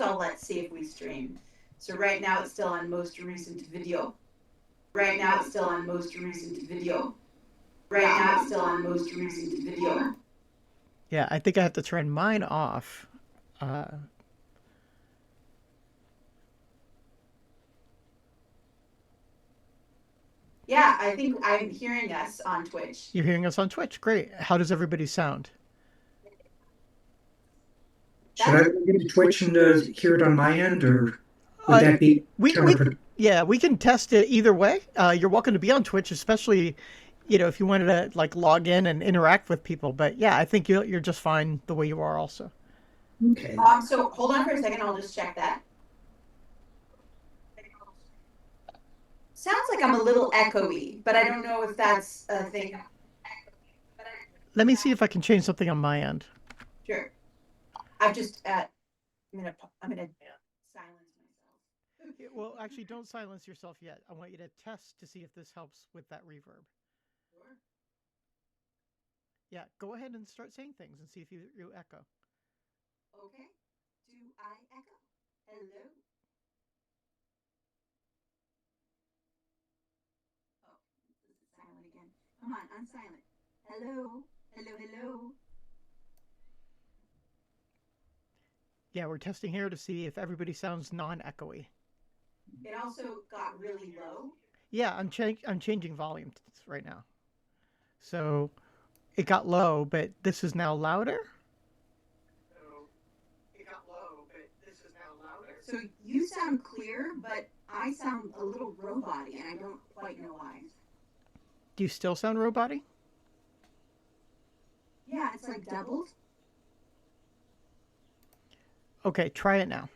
all, let's see if we stream. So right now it's still on most recent video. Right now it's still on most recent video. Right now it's still on most recent video. Yeah, I think I have to turn mine off. Uh, Yeah, I think I'm hearing us on Twitch. you're hearing us on Twitch. Great. How does everybody sound? Should I log into Twitch and hear it on my end, or would Uh, that be we counterproductive? yeah, we can test it either way. You're welcome to be on Twitch, especially if you wanted to like log in and interact with people. But yeah, I think you're just fine the way you are. Also, Okay. So hold on for a second. I'll just check that. Sounds like I'm a little echoey, but I don't know if that's a thing. let me see if I can change something on my end. Sure. I've just I'm gonna silence myself. Yeah, well, actually, don't silence yourself yet. I want you to test to see if this helps with that reverb. Sure. Yeah, go ahead and start saying things and see if you echo. Okay. Do I echo? Hello. Oh, this is silent again. Come on, unsilent. Hello. Hello. Hello. Yeah, we're testing here to see if everybody sounds non-echoey. It also got really low. Yeah, I'm changing volume right now. So it got low, but this is now louder. So it got low, but this is now louder. So you sound clear, but I sound a little robot-y, and I don't quite know why. Do you still sound roboty? Yeah, it's like doubled. Okay, try it now.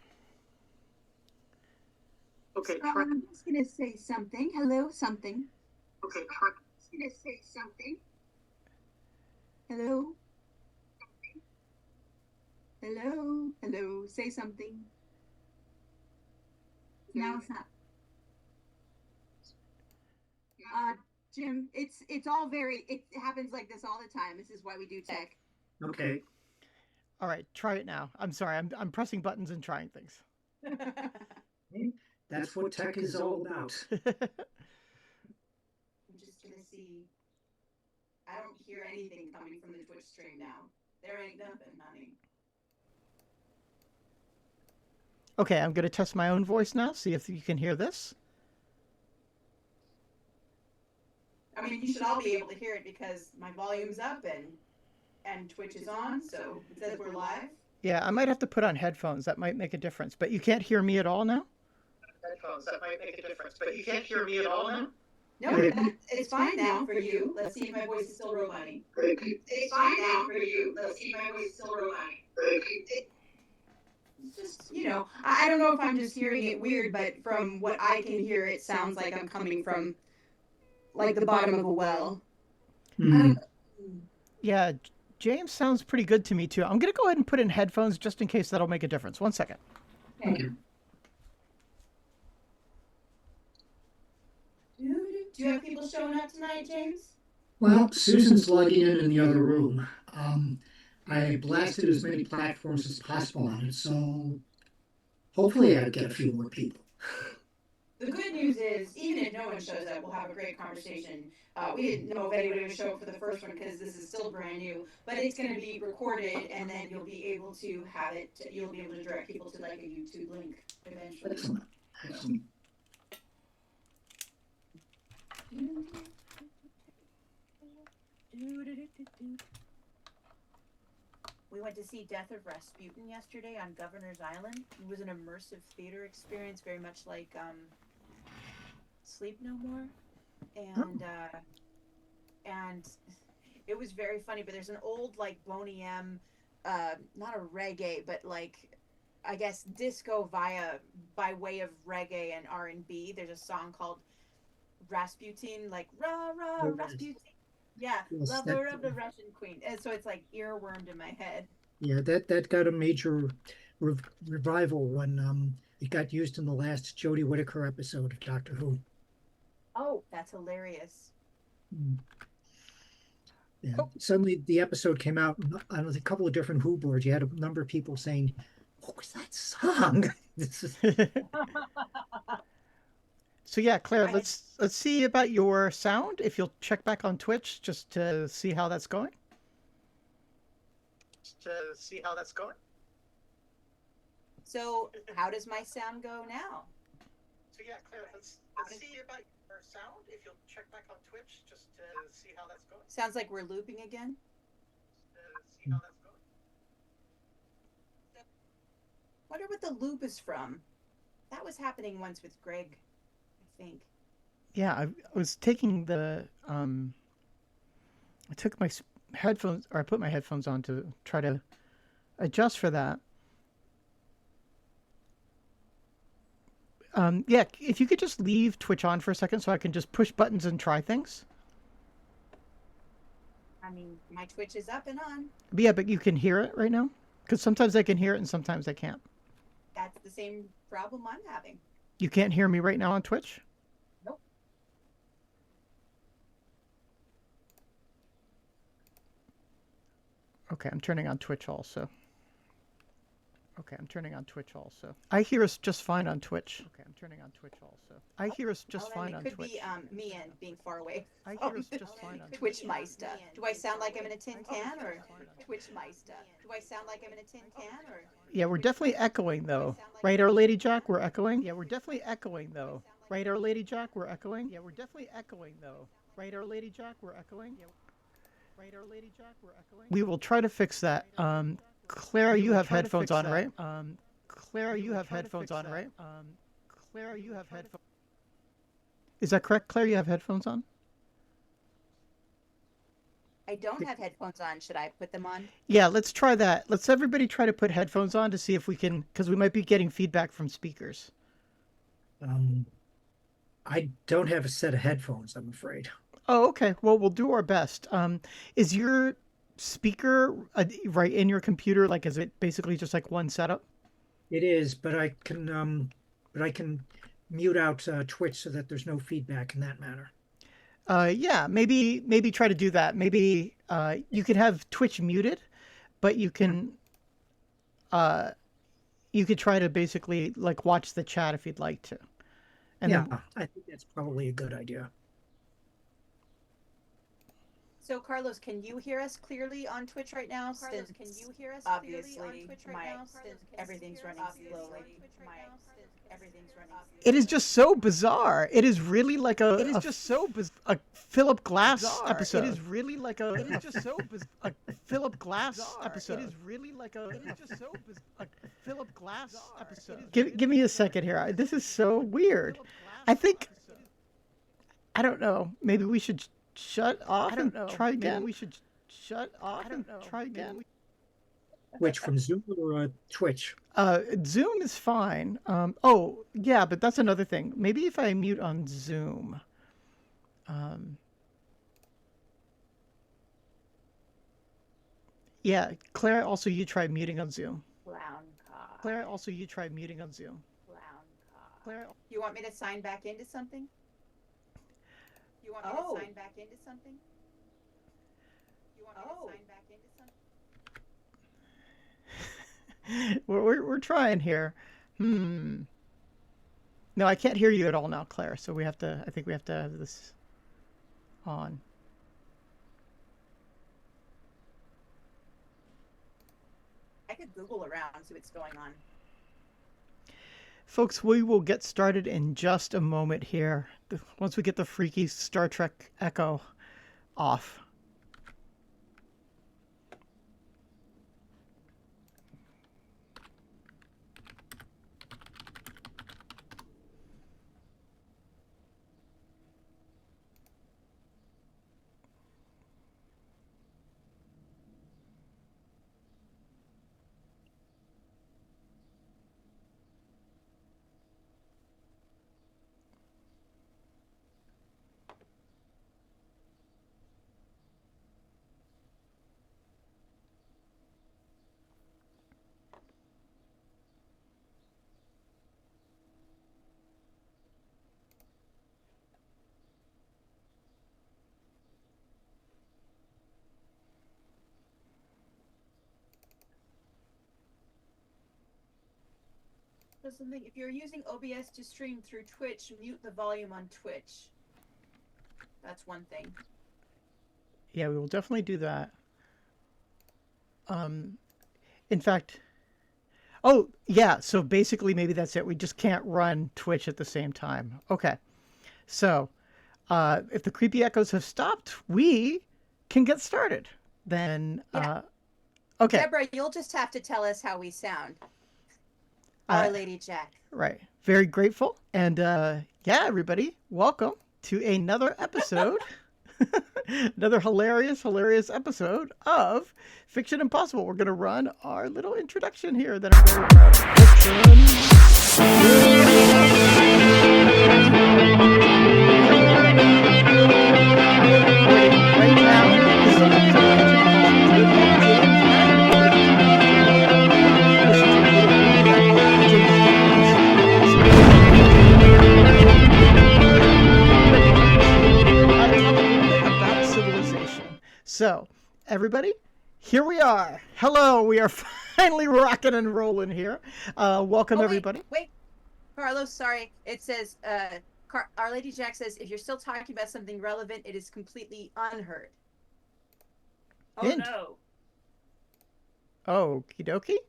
Okay, I'm just gonna say something. Hello, something. Okay, I'm just gonna say something. Hello. Hello. Hello. Say something. Now it's not. Jim, it's all very. It happens like this all the time. This is why we do tech. Okay. All right, try it now. I'm sorry, I'm pressing buttons and trying things. That's what tech is all about. I'm just gonna see. I don't hear anything coming from the Twitch stream now. There ain't nothing, honey. Okay, I'm gonna test my own voice now. See if you can hear this. I mean, you should all be able to hear it because my volume's up and Twitch is on, so it says we're live. Yeah, I might have to put on headphones. That might make a difference. But you can't hear me at all now. Headphones, that might make a difference. But you can't hear me at all now. No, it's fine now for you. Let's see if my voice is still roboting. It's fine now for you. Let's see if my voice is still roboting. Just, I don't know if I'm just hearing it weird, but from what I can hear, it sounds like I'm coming from like the bottom of a well. Mm. Yeah, James sounds pretty good to me too. I'm gonna go ahead and put in headphones just in case that'll make a difference. 1 second. Okay. Do you have people showing up tonight, James? Well, Susan's logging in the other room. I blasted as many platforms as possible on it, so hopefully I get a few more people. The good news is, even if no one shows up, we'll have a great conversation. We didn't know if anybody would show up for the first one because this is still brand new, but it's going to be recorded, and then you'll be able to have it. You'll be able to direct people to like a YouTube link eventually. Excellent. Excellent. We went to see Death of Rasputin yesterday on Governor's Island. It was an immersive theater experience, very much like Sleep No More, and it was very funny. But there's an old like Boney M, not a reggae, but like I guess disco by way of reggae and R&B. There's a song called Rasputin, like rah rah Rasputin. Yeah, Yes, lover of the Russian queen. And so it's like earwormed in my head. yeah, that got a major revival when it got used in the last Jodie Whittaker episode of Doctor Who. Oh, that's hilarious. Mm. Yeah. Suddenly the episode came out on a couple of different Who boards. You had a number of people saying what was that song? This is So yeah, Claire, I- let's see about your sound. If you'll check back on Twitch just to see how that's going. So how does my sound go now? So yeah, Claire, let's see about your sound. If you'll check back on Twitch just to see how that's going. Sounds like we're looping again. See how that's going. Wonder what the loop is from. That was happening once with Greg, I think. Yeah, I was taking the I took my headphones, or I put my headphones on to try to adjust for that. Yeah, if you could just leave Twitch on for a second so I can just push buttons and try things. I mean, my Twitch is up and on. But yeah, but you can hear it right now? Because sometimes I can hear it and sometimes I can't. That's the same problem I'm having. You can't hear me right now on Twitch? Nope. Okay, I'm turning on Twitch also. Okay, I'm turning on Twitch also. I hear us just fine on Twitch. Okay, I'm turning on Twitch also. I hear us just fine on It could Twitch. be me and being far away. I hear us just fine on Twitch Meister. Do I sound like I'm in a tin can or Twitch Meister? Do I sound like I'm in a tin can or? Yeah, we're definitely echoing though. Right, Our Lady Jack, we're echoing? Yeah, we're definitely echoing though. Right, Our Lady Jack, we're echoing? Yeah, we're definitely echoing though. Right, Our Lady Jack, we're echoing? Yeah. Right, Our Lady Jack, we're echoing? We will try to fix that. Claire, you have headphones on, right? Claire, you have headphones on, right? Claire, you have headphones. Is that correct, Claire? You have headphones on? I don't have headphones on. Should I put them on? Yeah, let's try that. Let's everybody try to put headphones on to see if we can, because we might be getting feedback from speakers. I don't have a set of headphones, I'm afraid. Oh, okay. Well, we'll do our best. Is your speaker right in your computer? Like, is it basically just like one setup? It is, but I can mute out Twitch so that there's no feedback in that manner. Yeah, maybe try to do that. Maybe you can have Twitch muted, but you can you could try to basically like watch the chat if you'd like to. And yeah, then, I think that's probably a good idea. So Carlos, can you hear us clearly on Twitch right now? Carlos, can you hear us clearly on Twitch right now? Everything's running slowly. Everything's running. it is just so bizarre. It is really like a. It is just so a Philip Glass episode. It is really like a. It is just so a Philip Glass episode. It is really like a. It is just so a Philip Glass episode. Give me a second here. This is so weird. I think. I don't know. Maybe we should shut off and try again. Maybe we should shut off and try again. Which, from Zoom or Twitch? Zoom is fine. Oh, yeah, but that's another thing. Maybe if I mute on Zoom. Yeah, Claire, also you tried muting on Zoom. Clown car. Claire, also you tried muting on Zoom. Clown car. Claire, You want me to sign back into something? You want me to sign back into something? You want me to sign back into something? we're trying here. No, I can't hear you at all now, Claire. So we have to. I think we have to have this on. I could Google around, see what's going on. Folks, we will get started in just a moment here. Once we get the freaky Star Trek echo off. So something, if you're using OBS to stream through Twitch, mute the volume on Twitch. That's one thing. Yeah, we will definitely do that. In fact, oh yeah, so basically maybe that's it. We just can't run Twitch at the same time. Okay. So, if the creepy echoes have stopped, we can get started. Then, okay. Deborah, you'll just have to tell us how we sound. Our Lady Jack. Right. Very grateful. And yeah, everybody, welcome to another episode, another hilarious episode of Fiction Impossible. We're going to run our little introduction here that I'm very proud of. Right now, this is an episode of Fiction Impossible. So, everybody, here we are. Hello, we are finally rocking and rolling here. Welcome, everybody. Wait, Carlos, sorry. It says, Our Lady Jack says, if you're still talking about something relevant, it is completely unheard. Oh, no. Okie dokie.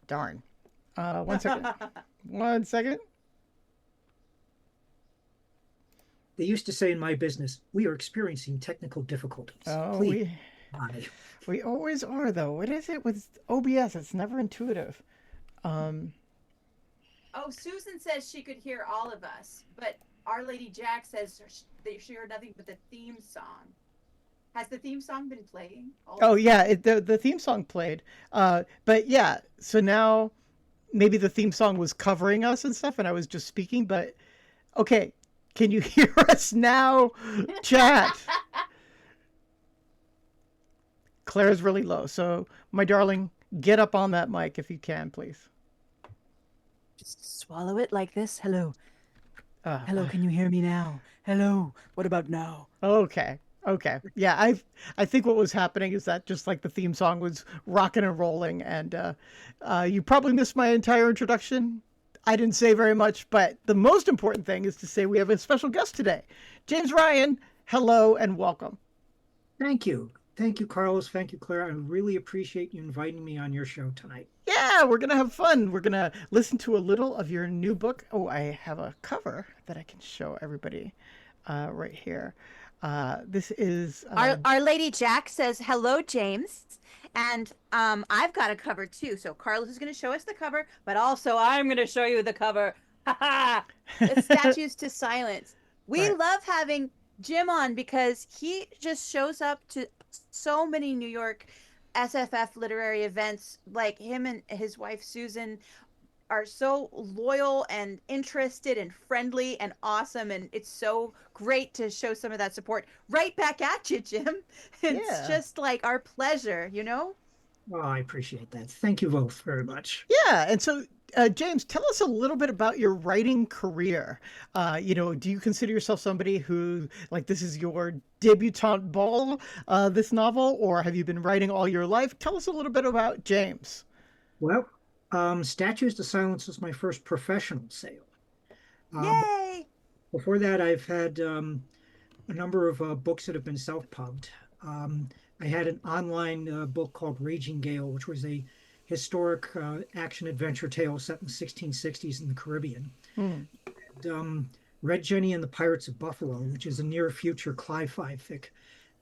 Darn. One second. 1 second. They used to say in my business, we are experiencing technical difficulties. Oh, we always are, though. What is it with OBS? It's never intuitive. Oh, Susan says she could hear all of us, but Our Lady Jack says she heard nothing but the theme song. Has the theme song been playing? Oh, yeah, the theme song played. But yeah, so now maybe the theme song was covering us and stuff, and I was just speaking, but okay. Can you hear us now, chat? Claire's really low, so my darling, get up on that mic if you can, please. Just swallow it like this. Hello. Hello, can you hear me now? Hello. What about now? Okay. Yeah, I think what was happening is that just like the theme song was rocking and rolling, and you probably missed my entire introduction. I didn't say very much, but the most important thing is to say we have a special guest today. James Ryan, hello and welcome. Thank you. Thank you, Carlos. Thank you, Claire. I really appreciate you inviting me on your show tonight. Yeah, we're going to have fun. We're going to listen to a little of your new book. Oh, I have a cover that I can show everybody right here. This is... Our Lady Jack says, hello, James. And I've got a cover too. So Carlos is going to show us the cover, but also I'm going to show you the cover. It's Statues to Silence. We love having Jim on because he just shows up to so many New York SFF literary events. Like him and his wife Susan are so loyal and interested and friendly and awesome, and it's so great to show some of that support right back at you, Jim. It's just like our pleasure, you know? Oh, I appreciate that. Thank you both very much. Yeah, and so James, tell us a little bit about your writing career. Do you consider yourself somebody who, like, this is your debutante ball, this novel, or have you been writing all your life? Tell us a little bit about James. Well, Statues to Silence was my first professional sale. Yay! Before that, I've had a number of books that have been self-pubbed. I had an online book called Raging Gale, which was a historic action-adventure tale set in the 1660s in the Caribbean. And, Red Jenny and the Pirates of Buffalo, which is a near-future Cli-Fi fic.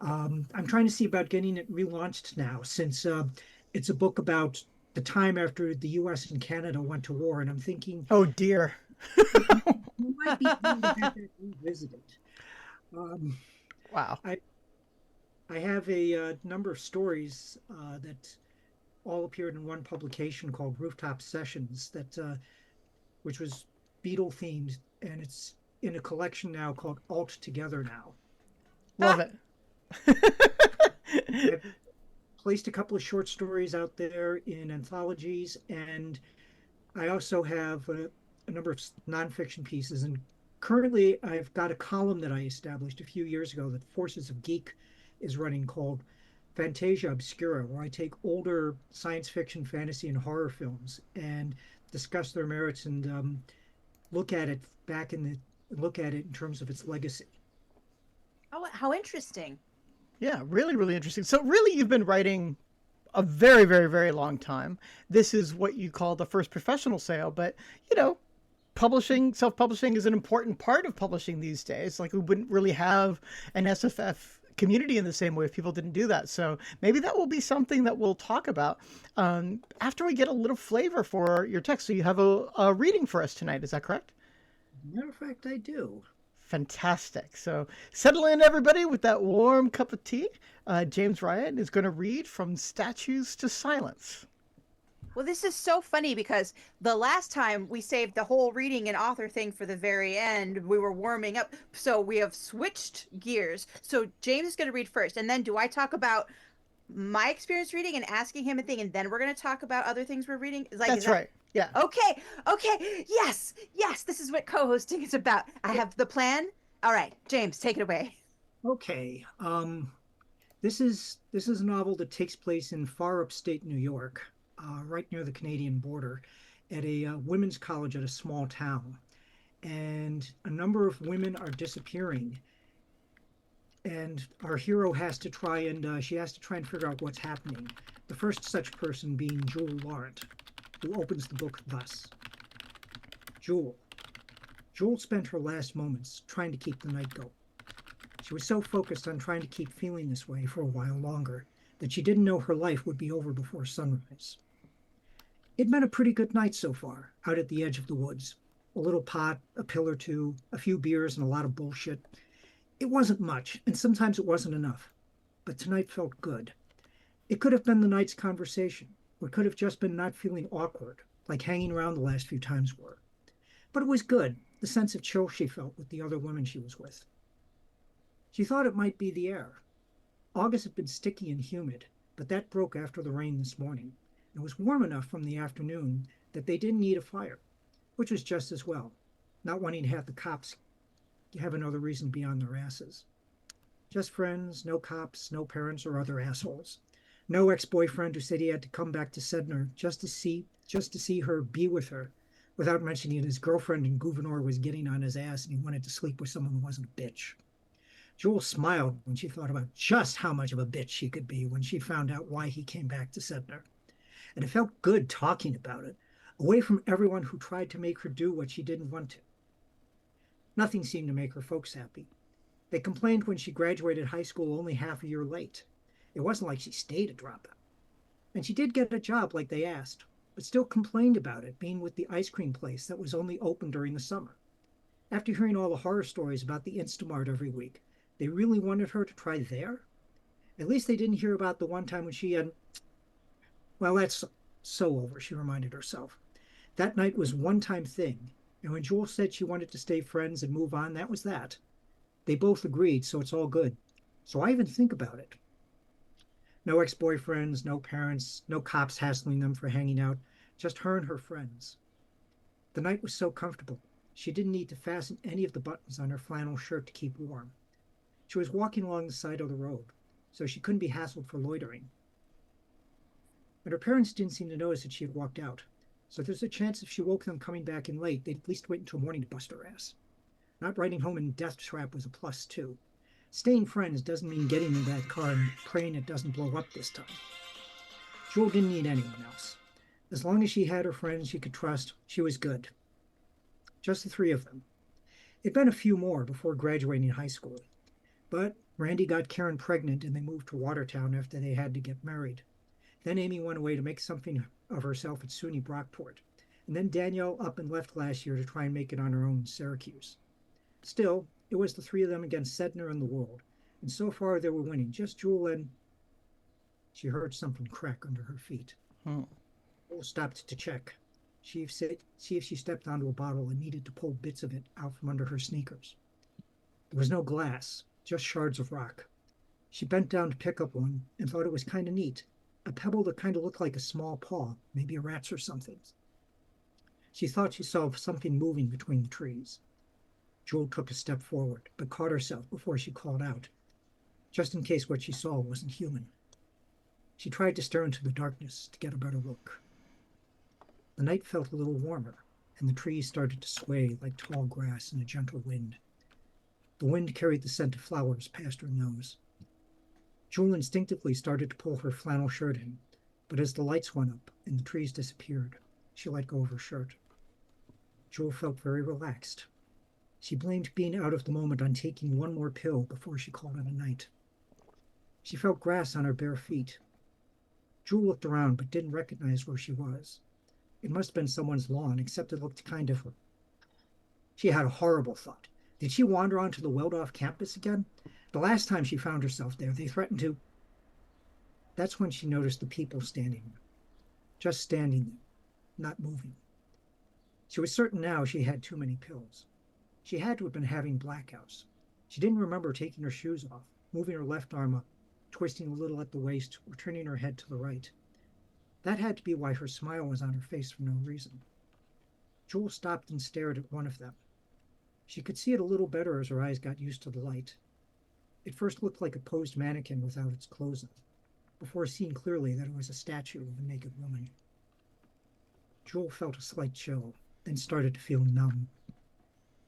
I'm trying to see about getting it relaunched now, since it's a book about the time after the U.S. and Canada went to war, and I'm thinking, oh dear, you might be able to have that revisited. Wow. I have a number of stories that all appeared in one publication called Rooftop Sessions, that which was Beatle themed, and it's in a collection now called Alt Together Now. Love it. I've placed a couple of short stories out there in anthologies, and I also have a number of nonfiction pieces. And currently, I've got a column that I established a few years ago that Forces of Geek is running called Fantasia Obscura, where I take older science fiction, fantasy, and horror films and discuss their merits and look at it look at it in terms of its legacy. Oh, how interesting. Yeah, really, really interesting. So really, you've been writing a very, very, very long time. This is what you call the first professional sale, but you know, publishing, self-publishing is an important part of publishing these days. Like we wouldn't really have an SFF community in the same way if people didn't do that. So maybe that will be something that we'll talk about after we get a little flavor for your text. So you have a reading for us tonight. Is that correct? Matter of fact, I do. Fantastic. So settle in, everybody, with that warm cup of tea. James Ryan is going to read From Statues to Silence. Well, this is so funny because the last time we saved the whole reading and author thing for the very end, we were warming up. So we have switched gears. So James is going to read first. And then do I talk about my experience reading and asking him a thing? And then we're going to talk about other things we're reading? That's right. Yeah. Okay. Yes. This is what co-hosting is about. I have the plan. All right. James, take it away. Okay. This is a novel that takes place in far upstate New York, right near the Canadian border, at a women's college at a small town. And a number of women are disappearing. And our hero has to try and figure out what's happening. The first such person being Jewel Laurent, who opens the book thus. Jewel spent her last moments trying to keep the night go. She was so focused on trying to keep feeling this way for a while longer that she didn't know her life would be over before sunrise. It'd been a pretty good night so far, out at the edge of the woods. A little pot, a pill or two, a few beers, and a lot of bullshit. It wasn't much, and sometimes it wasn't enough. But tonight felt good. It could have been the night's conversation, or it could have just been not feeling awkward, like hanging around the last few times were. But it was good, the sense of chill she felt with the other women she was with. She thought it might be the air. August had been sticky and humid, but that broke after the rain this morning. It was warm enough from the afternoon that they didn't need a fire, which was just as well, not wanting to have the cops have another reason beyond their asses. Just friends, no cops, no parents or other assholes. No ex-boyfriend who said he had to come back to Sednor just to see her, be with her, without mentioning his girlfriend in Gouverneur was getting on his ass and he wanted to sleep with someone who wasn't a bitch. Jewel smiled when she thought about just how much of a bitch she could be when she found out why he came back to Sednor. And it felt good talking about it, away from everyone who tried to make her do what she didn't want to. Nothing seemed to make her folks happy. They complained when she graduated high school only half a year late. It wasn't like she stayed a dropout. And she did get a job like they asked, but still complained about it being with the ice cream place that was only open during the summer. After hearing all the horror stories about the Instamart every week, they really wanted her to try there? At least they didn't hear about the one time when she had... Well, that's so over, she reminded herself. That night was a one-time thing, and when Jewel said she wanted to stay friends and move on, that was that. They both agreed, so it's all good. So why even think about it? No ex-boyfriends, no parents, no cops hassling them for hanging out, just her and her friends. The night was so comfortable. She didn't need to fasten any of the buttons on her flannel shirt to keep warm. She was walking along the side of the road, so she couldn't be hassled for loitering. And her parents didn't seem to notice that she had walked out, so there's a chance if she woke them coming back in late, they'd at least wait until morning to bust her ass. Not riding home in death trap was a plus, too. Staying friends doesn't mean getting in that car and praying it doesn't blow up this time. Jewel didn't need anyone else. As long as she had her friends she could trust, she was good. Just the three of them. It'd been a few more before graduating high school. But Randy got Karen pregnant and they moved to Watertown after they had to get married. Then Amy went away to make something of herself at SUNY Brockport. And then Danielle up and left last year to try and make it on her own in Syracuse. Still, it was the three of them against Sednor and the world. And so far they were winning, just Jewel and... She heard something crack under her feet. Jewel stopped to check. See if she stepped onto a bottle and needed to pull bits of it out from under her sneakers. There was no glass, just shards of rock. She bent down to pick up one and thought it was kind of neat. A pebble that kind of looked like a small paw, maybe a rat's or something. She thought she saw something moving between the trees. Jewel took a step forward, but caught herself before she called out, just in case what she saw wasn't human. She tried to stare into the darkness to get a better look. The night felt a little warmer, and the trees started to sway like tall grass in a gentle wind. The wind carried the scent of flowers past her nose. Jewel instinctively started to pull her flannel shirt in, but as the lights went up and the trees disappeared, she let go of her shirt. Jewel felt very relaxed. She blamed being out of the moment on taking one more pill before she called it a night. She felt grass on her bare feet. Jewel looked around but didn't recognize where she was. It must have been someone's lawn, except it looked kind of... She had a horrible thought. Did she wander onto the Waldorf campus again? The last time she found herself there, they threatened to... That's when she noticed the people standing there. Just standing there, not moving. She was certain now she had too many pills. She had to have been having blackouts. She didn't remember taking her shoes off, moving her left arm up, twisting a little at the waist, or turning her head to the right. That had to be why her smile was on her face for no reason. Jewel stopped and stared at one of them. She could see it a little better as her eyes got used to the light. It first looked like a posed mannequin without its clothes on, before seeing clearly that it was a statue of a naked woman. Jewel felt a slight chill, then started to feel numb.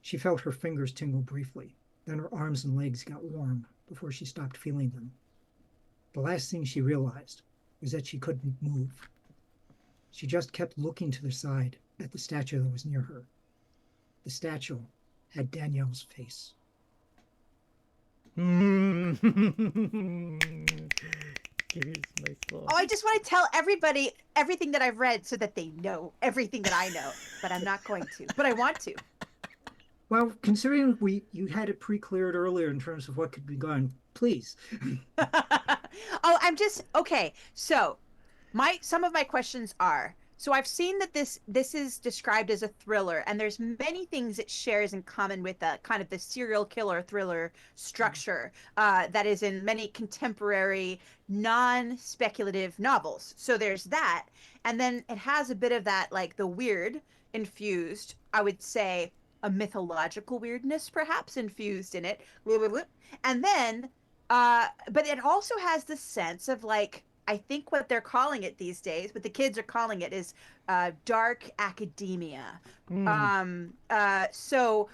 She felt her fingers tingle briefly, then her arms and legs got warm before she stopped feeling them. The last thing she realized was that she couldn't move. She just kept looking to the side at the statue that was near her. The statue had Danielle's face. Here's my thought. Oh, I just want to tell everybody everything that I've read so that they know everything that I know, but I'm not going to. But I want to. Well, considering you had it pre-cleared earlier in terms of what could be gone, please. Oh, I'm just okay. So, some of my questions are. So I've seen that this is described as a thriller, and there's many things it shares in common with kind of the serial killer thriller structure that is in many contemporary non-speculative novels. So there's that, and then it has a bit of that, like the weird infused, I would say a mythological weirdness perhaps infused in it, and then but it also has the sense of like, I think what they're calling it these days, what the kids are calling it is dark academia. So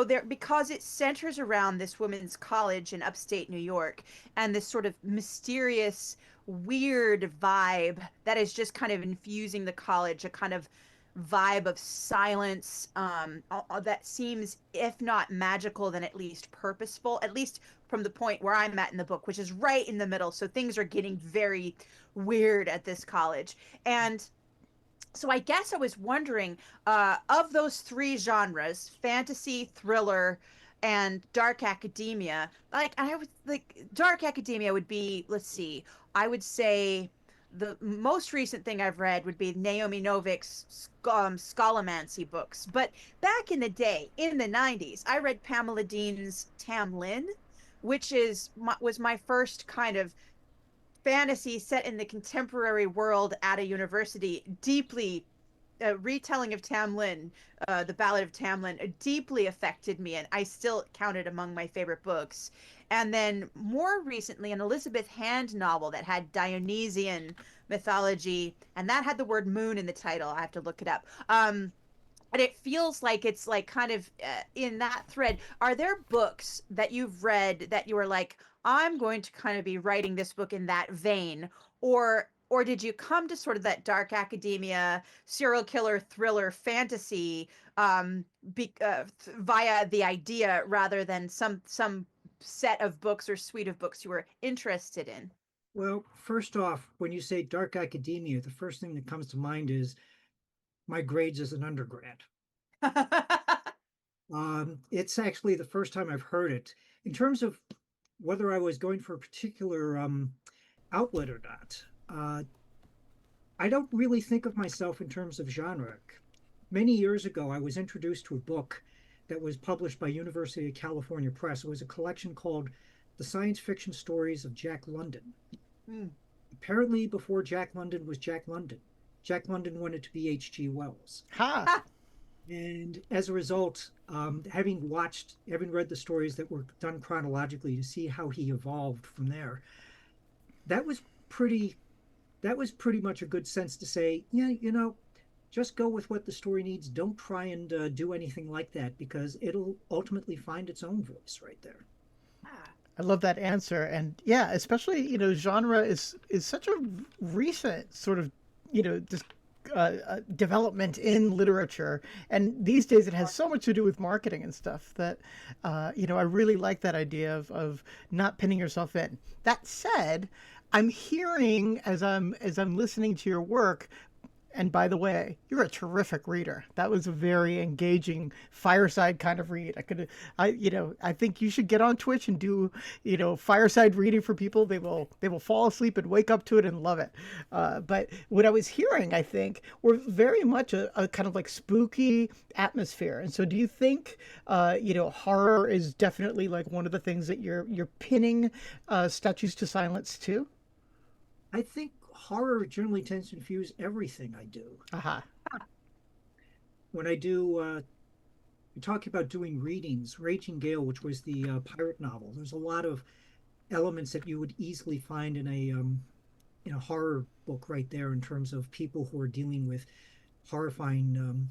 there, because it centers around this women's college in upstate New York and this sort of mysterious, weird vibe that is just kind of infusing the college, a kind of vibe of silence that seems, if not magical, then at least purposeful, at least from the point where I'm at in the book, which is right in the middle. So things are getting very weird at this college. And so I guess I was wondering, of those three genres, fantasy, thriller, and dark academia, like I would like dark academia would be, let's see, I would say the most recent thing I've read would be Naomi Novik's Scholomance books. But back in the day, in the 90s, I read Pamela Dean's Tam Lin, which was my first kind of fantasy set in the contemporary world at a university. Deeply retelling of Tam Lin, the Ballad of Tam Lin, deeply affected me, and I still count it among my favorite books. And then more recently, an Elizabeth Hand novel that had Dionysian mythology, and that had the word moon in the title. I have to look it up. And it feels like it's like kind of in that thread. Are there books that you've read that you were like, I'm going to kind of be writing this book in that vein? Or did you come to sort of that dark academia, serial killer, thriller, fantasy via the idea rather than some set of books or suite of books you were interested in? Well, first off, when you say dark academia, the first thing that comes to mind is my grades as an undergrad. It's actually the first time I've heard it. In terms of whether I was going for a particular outlet or not, I don't really think of myself in terms of genre. Many years ago, I was introduced to a book that was published by University of California Press. It was a collection called The Science Fiction Stories of Jack London. Apparently, before Jack London was Jack London, Jack London wanted to be H.G. Wells. Ha! And as a result, having read the stories that were done chronologically to see how he evolved from there, that was pretty much a good sense to say, yeah, just go with what the story needs. Don't try and do anything like that, because it'll ultimately find its own voice right there. I love that answer, and yeah, especially genre is such a recent sort of just development in literature, and these days it has so much to do with marketing and stuff that I really like that idea of not pinning yourself in. That said, I'm hearing as I'm listening to your work. And by the way, you're a terrific reader. That was a very engaging fireside kind of read. I think you should get on Twitch and do, fireside reading for people. They will fall asleep and wake up to it and love it. But what I was hearing, I think, were very much a kind of like spooky atmosphere. And so, do you think, horror is definitely like one of the things that you're pinning Statues to Silence to? I think horror generally tends to infuse everything I do. When I do, you're talking about doing readings, Raging Gale, which was the pirate novel. There's a lot of elements that you would easily find in a horror book right there, in terms of people who are dealing with horrifying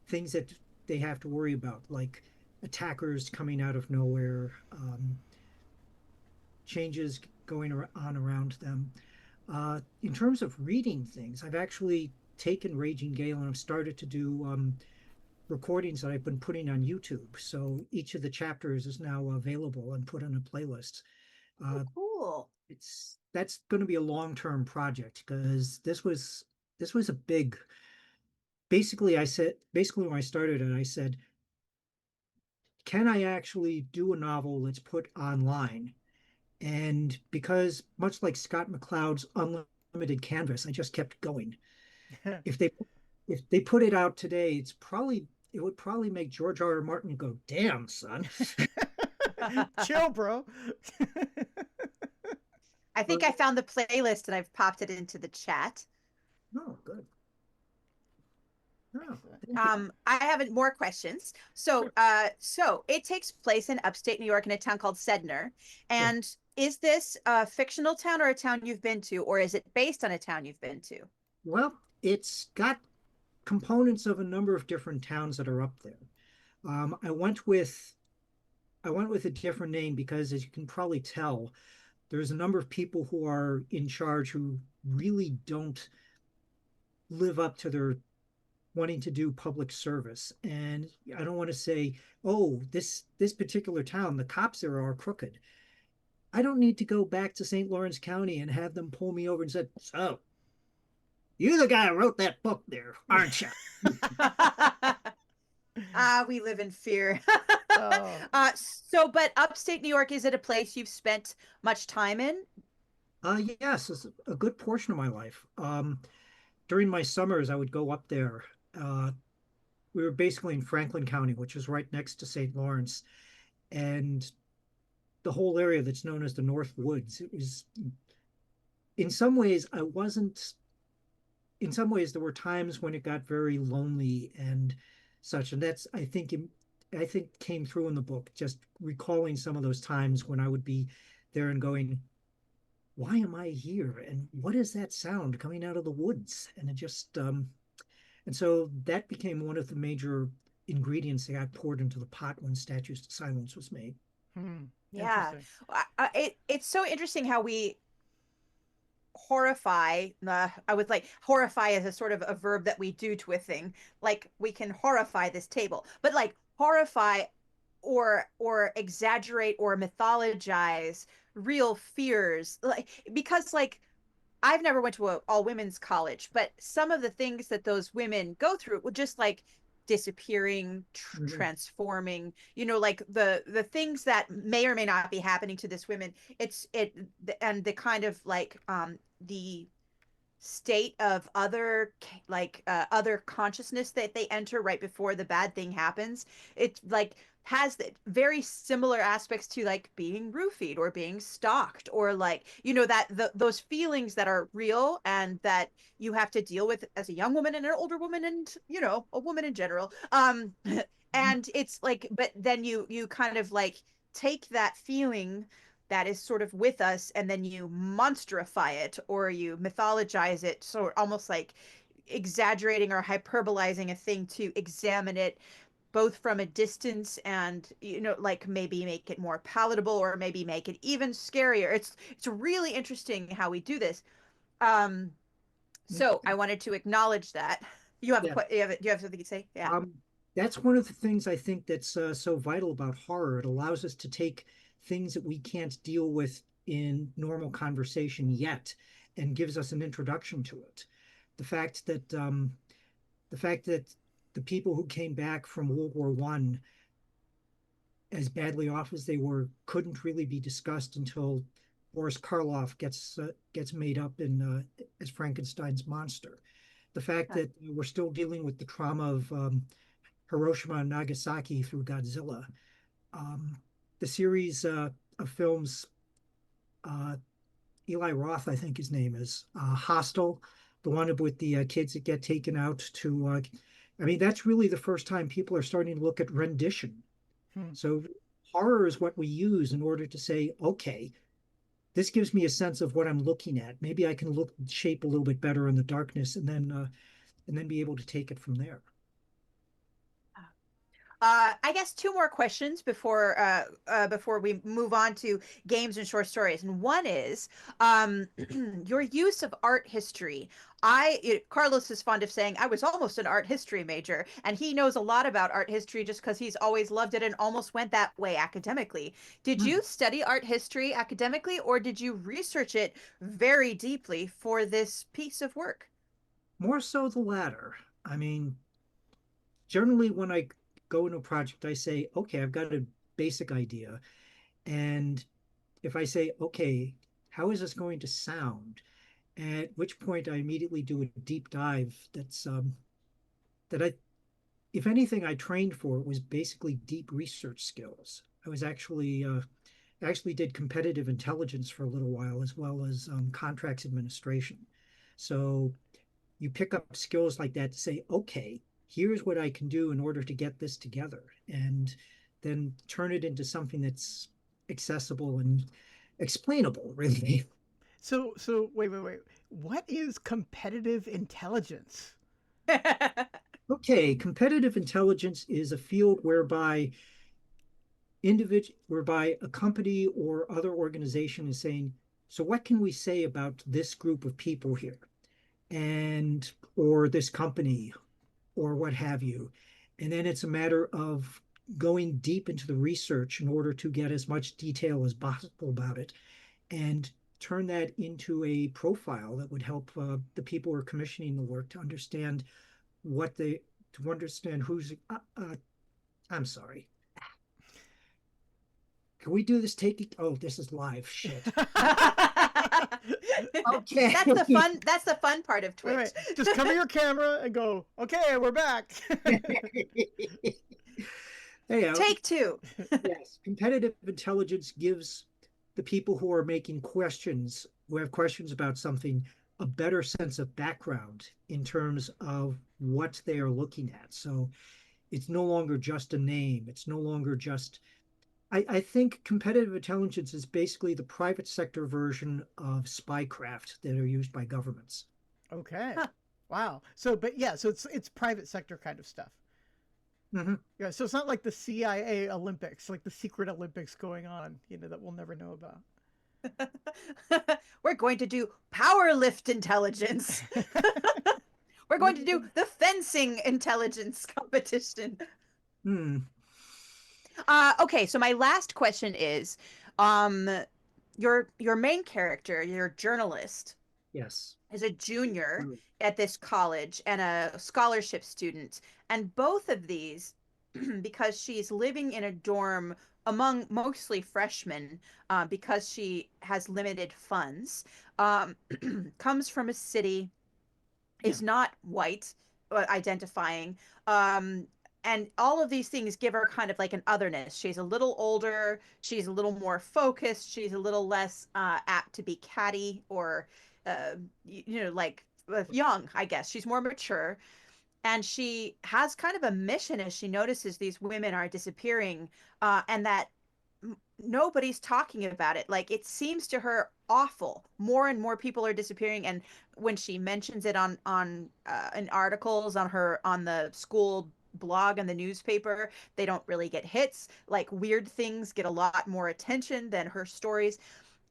things that they have to worry about, like attackers coming out of nowhere, changes going on around them. In terms of reading things, I've actually taken Raging Gale and I've started to do recordings that I've been putting on YouTube. So each of the chapters is now available and put on a playlist. Cool. That's going to be a long-term project, because this was a big. Basically, when I started it, I said, can I actually do a novel that's put online? And because, much like Scott McCloud's Unlimited Canvas, I just kept going. If they put it out today, it would probably make George R. R. Martin go, "Damn, son." Chill, bro. I think I found the playlist and I've popped it into the chat. Oh, good. I have more questions. So, so it takes place in upstate New York in a town called Sedner. And is this a fictional town or a town you've been to, or is it based on a town you've been to? Well, it's got components of a number of different towns that are up there. I went with a different name because, as you can probably tell, there's a number of people who are in charge who really don't live up to their wanting to do public service. And I don't want to say, oh, this particular town, the cops there are crooked. I don't need to go back to St. Lawrence County and have them pull me over and say, so you're the guy who wrote that book there, aren't you? We live in fear. Oh. So, but upstate New York, is it a place you've spent much time in? Yes, it's a good portion of my life. During my summers, I would go up there. We were basically in Franklin County, which is right next to St. Lawrence, and the whole area that's known as the North Woods. It was, in some ways, in some ways, there were times when it got very lonely and such, and that's, I think, came through in the book. Just recalling some of those times when I would be there and going, why am I here? And what is that sound coming out of the woods? And it just, and so that became one of the major ingredients that got poured into the pot when Statues to Silence was made. Yeah. It's so interesting how we horrify. I would like horrify as a sort of a verb that we do to a thing. Like, we can horrify this table, but like horrify or exaggerate or mythologize real fears, like, because like I've never went to a all women's college, but some of the things that those women go through would just like disappearing, transforming, like the things that may or may not be happening to this women. And the kind of like the state of other other consciousness that they enter right before the bad thing happens. It like has very similar aspects to like being roofied or being stalked, or like that those feelings that are real and that you have to deal with as a young woman and an older woman and a woman in general. And it's like, but then you kind of like take that feeling that is sort of with us, and then you monsterify it or you mythologize it, so almost like exaggerating or hyperbolizing a thing to examine it both from a distance and, like maybe make it more palatable or maybe make it even scarier. It's really interesting how we do this. So I wanted to acknowledge that. You have you have something to say? Yeah. That's one of the things I think that's so vital about horror. It allows us to take things that we can't deal with in normal conversation yet, and gives us an introduction to it. The fact that the people who came back from World War One, as badly off as they were, couldn't really be discussed until Boris Karloff gets made up in as Frankenstein's monster. The fact that we're still dealing with the trauma of Hiroshima and Nagasaki through Godzilla. The series of films, Eli Roth, I think his name is, Hostel, the one with the kids that get taken out to, I mean, that's really the first time people are starting to look at rendition. So horror is what we use in order to say, okay, this gives me a sense of what I'm looking at. Maybe I can shape a little bit better in the darkness, and then be able to take it from there. I guess two more questions before we move on to games and short stories. And one is your use of art history. Carlos is fond of saying I was almost an art history major, and he knows a lot about art history just because he's always loved it and almost went that way academically. Did you study art history academically, or did you research it very deeply for this piece of work? More so the latter. I mean, generally when I go into a project, I say, okay, I've got a basic idea. And if I say, okay, how is this going to sound? At which point I immediately do a deep dive if anything, I trained for was basically deep research skills. I was actually did competitive intelligence for a little while, as well as contracts administration. So you pick up skills like that to say, okay, here's what I can do in order to get this together, and then turn it into something that's accessible and explainable, really. So wait. What is competitive intelligence? Okay, competitive intelligence is a field whereby a company or other organization is saying, so what can we say about this group of people here, and or this company, or what have you. And then it's a matter of going deep into the research in order to get as much detail as possible about it, and turn that into a profile that would help the people who are commissioning the work to understand who's. I'm sorry. Can we do this taking? Oh, this is live. Shit. Okay. That's the fun part of Twitch. Right. Just cover your camera and go, okay, we're back. Hey, take two. Yes. Competitive intelligence gives the people who have questions about something, a better sense of background in terms of what they are looking at. So it's no longer just a name. It's no longer just. I think competitive intelligence is basically the private sector version of spycraft that are used by governments. Okay. Huh. Wow. So it's private sector kind of stuff. Mm-hmm. Yeah. So it's not like the CIA Olympics, like the secret Olympics going on, that we'll never know about. We're going to do power lift intelligence. We're going to do the fencing intelligence competition. Okay, so my last question is, your main character, your journalist, yes, is a junior at this college and a scholarship student, and both of these, because she's living in a dorm among mostly freshmen, because she has limited funds, comes from a city, is not white, identifying, and all of these things give her kind of like an otherness. She's a little older, she's a little more focused, she's a little less apt to be catty or like young, I guess. She's more mature, and she has kind of a mission as she notices these women are disappearing, and that nobody's talking about it. Like, it seems to her awful. More and more people are disappearing, and when she mentions it on in articles on the school blog and the newspaper, they don't really get hits. Like, weird things get a lot more attention than her stories.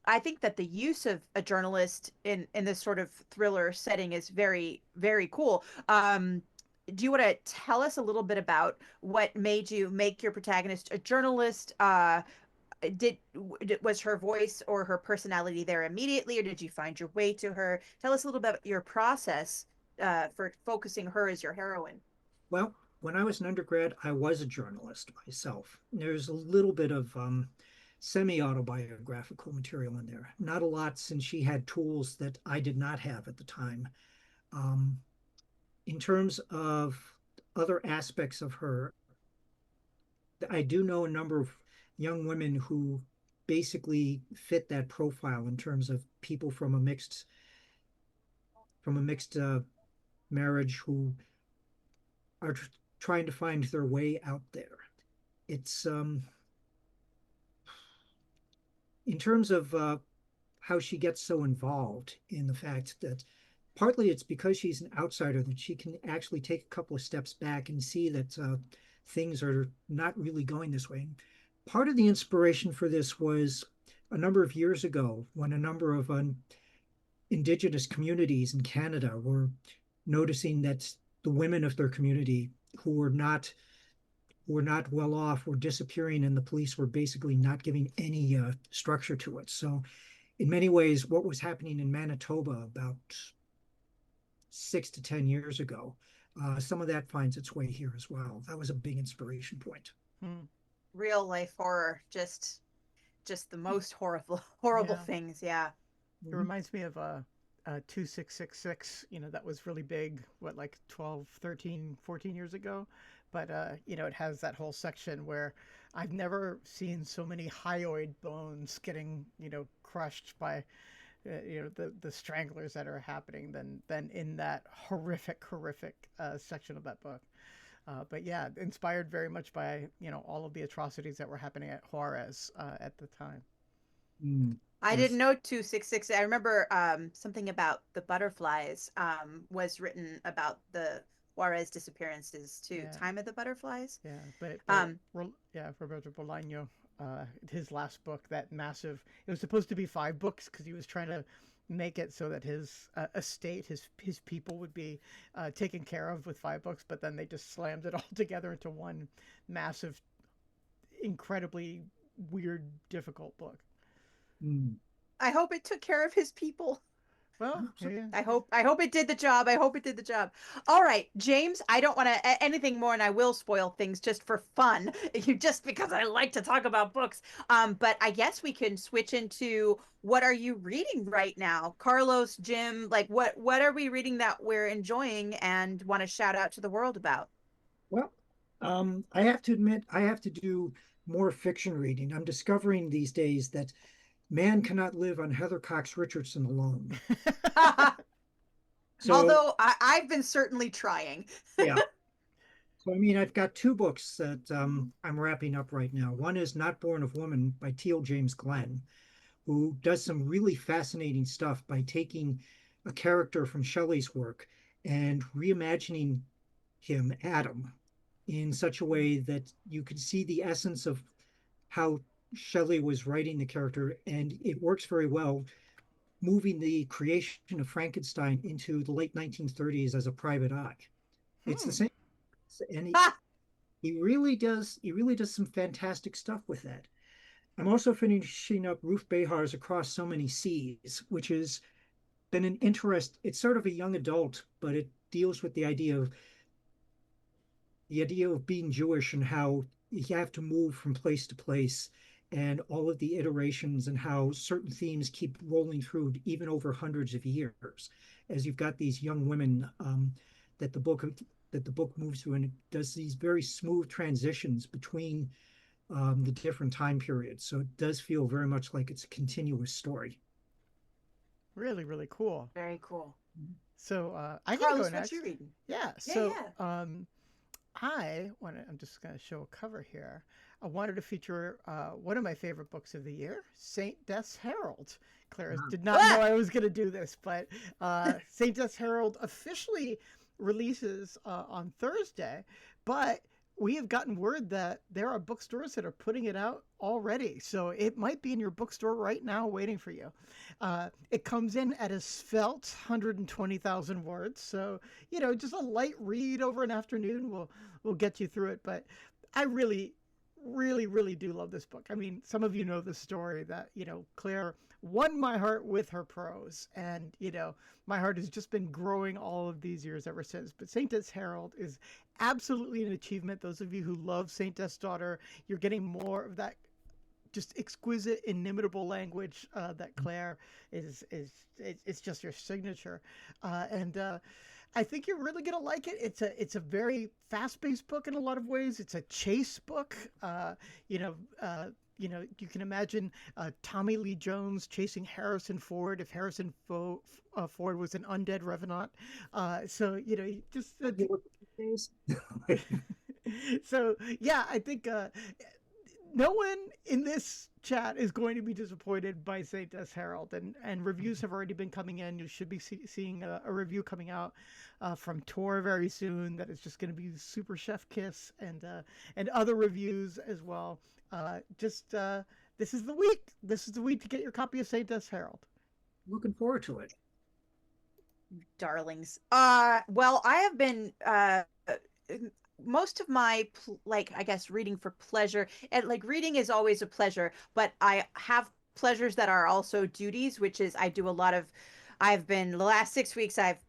I think that the use of a journalist in this sort of thriller setting is very, very cool. Do you want to tell us a little bit about what made you make your protagonist a journalist? Did Was her voice or her personality there immediately, or did you find your way to her? Tell us a little bit about your process for focusing her as your heroine. Well, when I was an undergrad, I was a journalist myself. There's a little bit of semi-autobiographical material in there. Not a lot, since she had tools that I did not have at the time. Um, in terms of other aspects of her, I do know a number of young women who basically fit that profile in terms of people from a mixed marriage who are trying to find their way out there. It's in terms of how she gets so involved in the fact that partly it's because she's an outsider that she can actually take a couple of steps back and see that things are not really going this way. Part of the inspiration for this was a number of years ago when a number of indigenous communities in Canada were noticing that the women of their community who were not well off were disappearing, and the police were basically not giving any structure to it. So in many ways, what was happening in Manitoba about 6 to 10 years ago, some of that finds its way here as well. That was a big inspiration point. Real life horror, just the most horrible Yeah. things. Yeah. It reminds me of 2666, that was really big, what, like 12, 13, 14 years ago. But, it has that whole section where I've never seen so many hyoid bones getting, crushed by, the stranglers that are happening than in that horrific, section of that book. But yeah, inspired very much by, all of the atrocities that were happening at Juarez at the time. I Yes. didn't know 266. I remember something about the butterflies was written about the Juarez disappearances too. Yeah. Time of the Butterflies. Yeah, but Um, yeah, Roberto Bolaño, his last book, that massive. It was supposed to be 5 books because he was trying to make it so that his estate, his people would be taken care of with 5 books, but then they just slammed it all together into one massive, incredibly weird, difficult book. I hope it took care of his people. Well, yeah. I hope it did the job. I hope it did the job. All right, James, I don't want to anything more, and I will spoil things just for fun, just because I like to talk about books. But I guess we can switch into what are you reading right now? Carlos, Jim, like what are we reading that we're enjoying and want to shout out to the world about? Well, I have to admit, I have to do more fiction reading. I'm discovering these days that man cannot live on Heather Cox Richardson alone. So, Although I've been certainly trying. yeah. So, I mean, I've got 2 books that I'm wrapping up right now. One is Not Born of Woman by Teal James Glenn, who does some really fascinating stuff by taking a character from Shelley's work and reimagining him, Adam, in such a way that you can see the essence of how Shelley was writing the character, and it works very well, moving the creation of Frankenstein into the late 1930s as a private eye. It's the same, and he really does some fantastic stuff with that. I'm also finishing up Ruth Behar's Across So Many Seas, which has been an interest. It's sort of a young adult, but it deals with the idea of being Jewish and how you have to move from place to place, and all of the iterations and how certain themes keep rolling through even over hundreds of years, as you've got these young women that the book that the book moves through, and it does these very smooth transitions between the different time periods. So it does feel very much like it's a continuous story. Really, really cool. Very cool. So I can go Carlos, what next. you reading? Yeah. Yeah, So yeah. I'm just going to show a cover here. I wanted to feature one of my favorite books of the year, Saint Death's Herald. Claire did not know I was going to do this, but Saint Death's Herald officially releases on Thursday, but we have gotten word that there are bookstores that are putting it out already. So it might be in your bookstore right now waiting for you. It comes in at a svelte 120,000 words. So, just a light read over an afternoon will get you through it. But I really, really, really do love this book. I mean, some of you know the story that, Claire won my heart with her prose. And, my heart has just been growing all of these years ever since. But Saint Death's Herald is absolutely an achievement. Those of you who love Saint Death's Daughter, you're getting more of that just exquisite, inimitable language that Claire it's just your signature. And I think you're really gonna like it. It's a very fast-paced book in a lot of ways. It's a chase book. You can imagine Tommy Lee Jones chasing Harrison Ford if Harrison Ford was an undead revenant. So yeah, I think no one in this chat is going to be disappointed by Saint Death's Herald, and reviews have already been coming in. You should be seeing a review coming out from Tor very soon that is just going to be super chef kiss, and other reviews as well. This is the week. This is the week to get your copy of Saint Death's Herald. Looking forward to it. Darlings. Well, I have been most of my I guess reading for pleasure, and reading is always a pleasure, but I have pleasures that are also duties, which is I do a lot of the last 6 weeks I've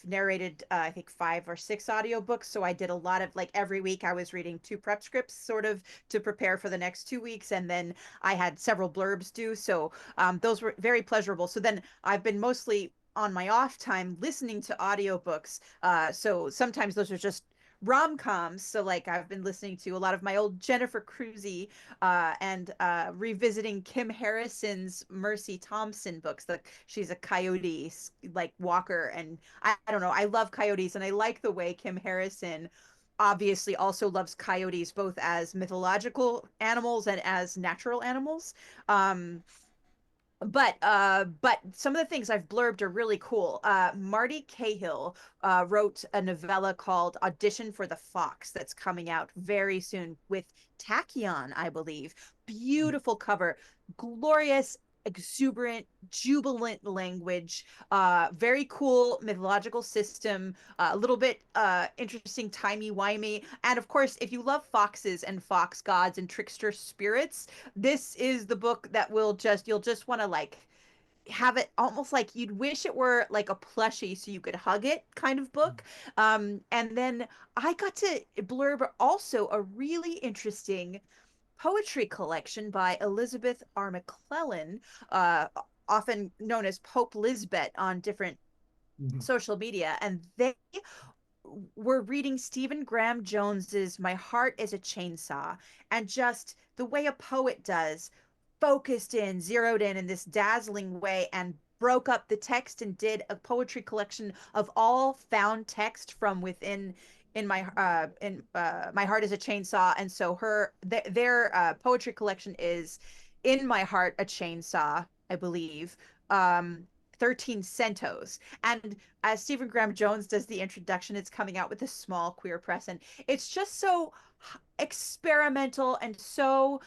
narrated I think 5 or 6 audiobooks, so I did a lot of every week I was reading 2 prep scripts sort of to prepare for the next 2 weeks, and then I had several blurbs due, so those were very pleasurable. So then I've been mostly on my off time listening to audiobooks, so sometimes those are just rom-coms. So I've been listening to a lot of my old Jennifer Cruzy and revisiting Kim Harrison's Mercy Thompson books. She's a coyote walker, and I don't know, I love coyotes, and I like the way Kim Harrison obviously also loves coyotes both as mythological animals and as natural animals. But some of the things I've blurbed are really cool. Marty Cahill wrote a novella called Audition for the Fox that's coming out very soon with Tachyon, I believe. Beautiful cover, glorious, exuberant, jubilant language, very cool mythological system, a little bit interesting, timey-wimey. And of course, if you love foxes and fox gods and trickster spirits, this is the book that you'll just want to have it almost like you'd wish it were like a plushie so you could hug it kind of book. And then I got to blurb also a really interesting poetry collection by Elizabeth R. McClellan, often known as Pope Lisbeth on different social media, and they were reading Stephen Graham Jones's My Heart is a Chainsaw, and just the way a poet does, focused in, zeroed in this dazzling way, and broke up the text and did a poetry collection of all found text from within My Heart is a Chainsaw. And so their poetry collection is In My Heart a Chainsaw, I believe, 13 Centos. And as Stephen Graham Jones does the introduction, it's coming out with a small queer press, and it's just so experimental and so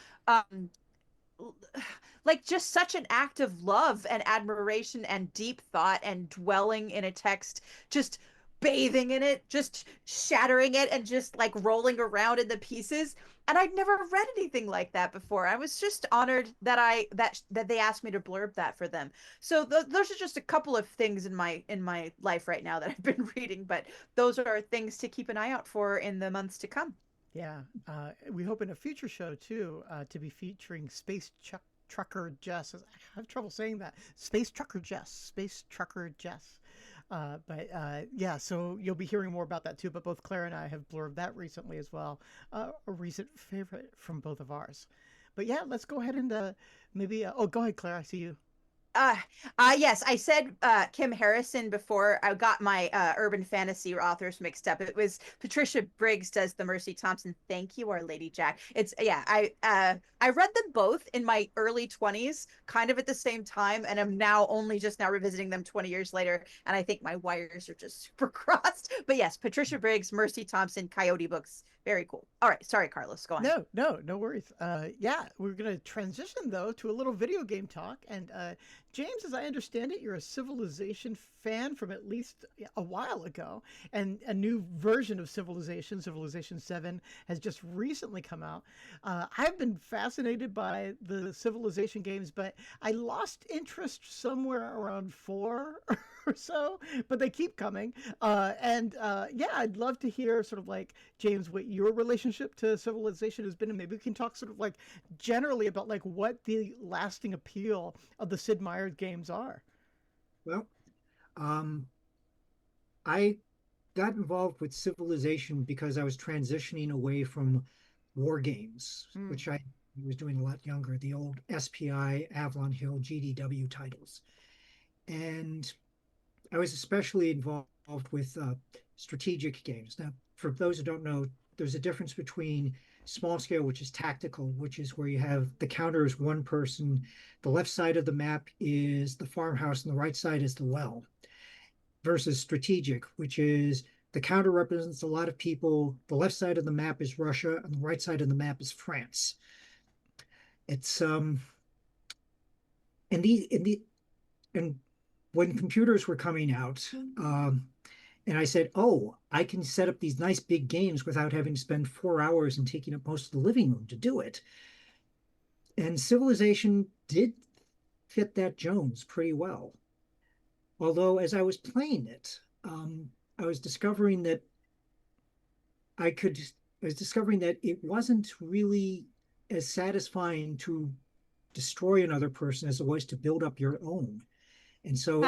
just such an act of love and admiration and deep thought and dwelling in a text, just bathing in it, just shattering it, and just rolling around in the pieces. And I'd never read anything like that before. I was just honored that that they asked me to blurb that for them. So those are just a couple of things in my life right now that I've been reading, but those are things to keep an eye out for in the months to come. Yeah, we hope in a future show too to be featuring Space Trucker Jess. I have trouble saying that. Space Trucker Jess. Yeah, so you'll be hearing more about that too. But both Claire and I have blurbed that recently as well. A recent favorite from both of ours. But yeah, let's go ahead and maybe. Oh, go ahead, Claire. I see you. Yes, I said Kim Harrison before. I got my urban fantasy authors mixed up. It was Patricia Briggs does the Mercy Thompson. Thank you, Our Lady Jack. It's yeah. I read them both in my early 20s, kind of at the same time, and I'm now only just now revisiting them 20 years later. And I think my wires are just super crossed. But yes, Patricia Briggs, Mercy Thompson, Coyote books. Very cool. All right, sorry, Carlos. Go on. No worries. Yeah, we're gonna transition though to a little video game talk. And James, as I understand it, you're a Civilization fan from at least a while ago, and a new version of Civilization, Civilization 7, has just recently come out. I've been fascinated by the Civilization games, but I lost interest somewhere around 4 or so, but they keep coming. Yeah, I'd love to hear sort of like, James, what your relationship to Civilization has been, and maybe we can talk sort of like generally about like what the lasting appeal of the Sid Meier's games are. Well, I got involved with Civilization because I was transitioning away from war games, which I was doing a lot younger, the old SPI, Avalon Hill, GDW titles. And I was especially involved with strategic games. Now, for those who don't know, there's a difference between small scale, which is tactical, which is where you have the counter is one person, the left side of the map is the farmhouse, and the right side is the well, versus strategic, which is the counter represents a lot of people, the left side of the map is Russia, and the right side of the map is France. It's and when computers were coming out, and I said, oh, I can set up these nice big games without having to spend 4 hours and taking up most of the living room to do it. And Civilization did fit that Jones pretty well. Although as I was playing it, I was discovering that it wasn't really as satisfying to destroy another person as it was to build up your own. And so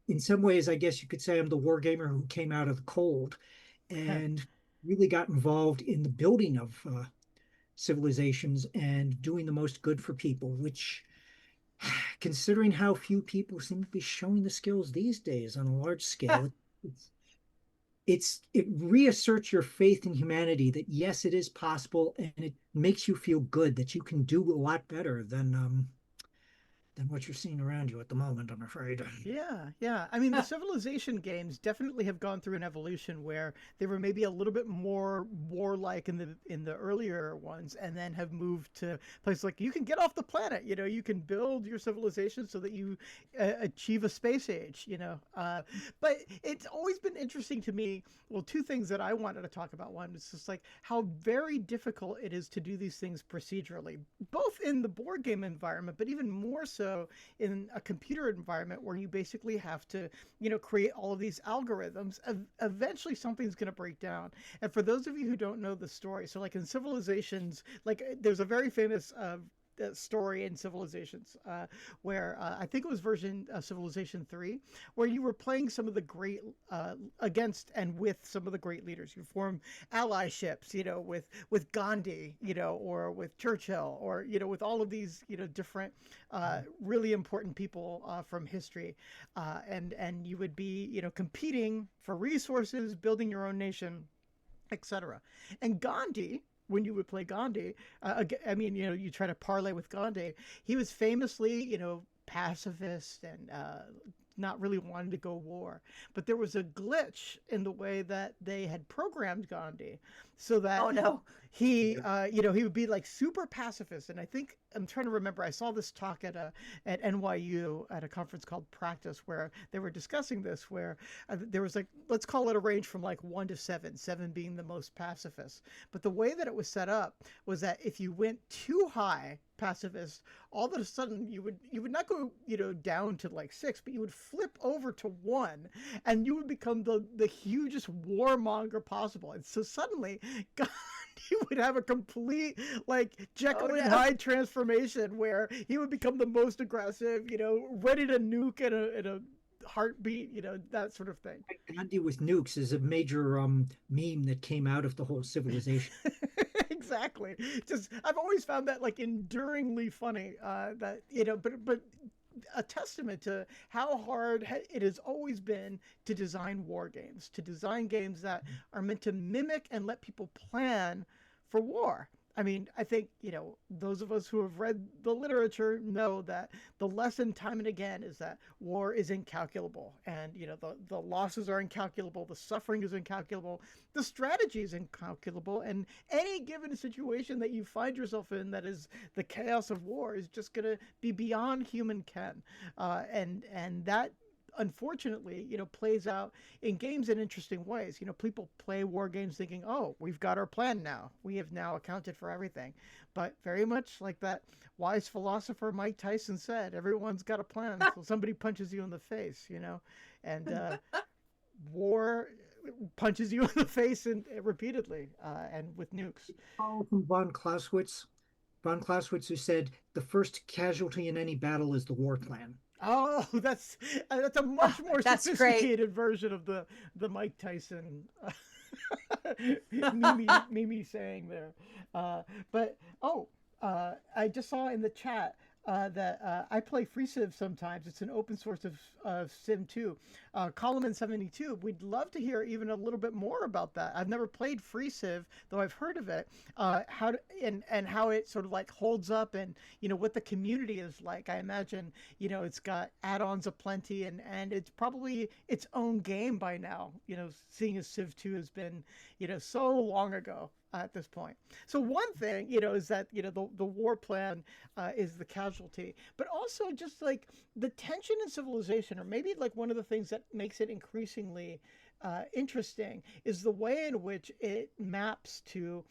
in some ways, I guess you could say I'm the war gamer who came out of the cold and really got involved in the building of civilizations and doing the most good for people, which, considering how few people seem to be showing the skills these days on a large scale, it reasserts your faith in humanity that yes, it is possible, and it makes you feel good that you can do a lot better than what you're seeing around you at the moment, I'm afraid. Yeah. I mean, the Civilization games definitely have gone through an evolution where they were maybe a little bit more warlike in the earlier ones, and then have moved to places like you can get off the planet. You know, you can build your civilization so that you achieve a space age. You know, but it's always been interesting to me. Well, two things that I wanted to talk about. One is just like how very difficult it is to do these things procedurally, both in the board game environment, but even more so in a computer environment where you basically have to, create all of these algorithms. Eventually something's going to break down. And for those of you who don't know the story, so like in Civilizations, like there's a very famous story in Civilizations where I think it was version Civilization 3, where you were playing some of the great against and with some of the great leaders. You form allyships, with Gandhi, or with Churchill, or with all of these different really important people from history, and you would be competing for resources, building your own nation, etc. And Gandhi, when you would play Gandhi, you try to parlay with Gandhi. He was famously, pacifist and not really wanting to go war. But there was a glitch in the way that they had programmed Gandhi, so that he would be like super pacifist. And I think I'm trying to remember. I saw this talk at NYU at a conference called Practice, where they were discussing this. Where there was like, let's call it a range from like 1 to 7, 7 being the most pacifist. But the way that it was set up was that if you went too high pacifist, all of a sudden you would not go down to like 6, but you would flip over to 1, and you would become the hugest warmonger possible. And so suddenly Gandhi would have a complete like Jekyll and Hyde transformation, where he would become the most aggressive, ready to nuke in a heartbeat, that sort of thing. Gandhi with nukes is a major meme that came out of the whole Civilization. Exactly. Just I've always found that like enduringly funny. That but a testament to how hard it has always been to design war games, to design games that are meant to mimic and let people plan for war. I mean, I think, those of us who have read the literature know that the lesson time and again is that war is incalculable. And, the losses are incalculable, the suffering is incalculable, the strategy is incalculable. And any given situation that you find yourself in that is the chaos of war is just going to be beyond human ken. And that, unfortunately, plays out in games in interesting ways. People play war games thinking, oh, we've got our plan now. We have now accounted for everything. But very much like that wise philosopher Mike Tyson said, everyone's got a plan until somebody punches you in the face, and war punches you in the face and repeatedly, and with nukes. Paul from von Clausewitz. Von Clausewitz, who said, the first casualty in any battle is the war plan. Oh, that's a much more sophisticated version of the Mike Tyson Mimi saying there. But I just saw in the chat that I play FreeCiv sometimes. It's an open source of Sim 2. Coleman72, we'd love to hear even a little bit more about that. I've never played FreeCiv, though I've heard of it. How it sort of like holds up, and what the community is like. I imagine it's got add-ons aplenty, and it's probably its own game by now. Seeing as Civ 2 has been so long ago at this point. So one thing, is that, the war plan is the casualty, but also just like the tension in civilization, or maybe like one of the things that makes it increasingly interesting is the way in which it maps to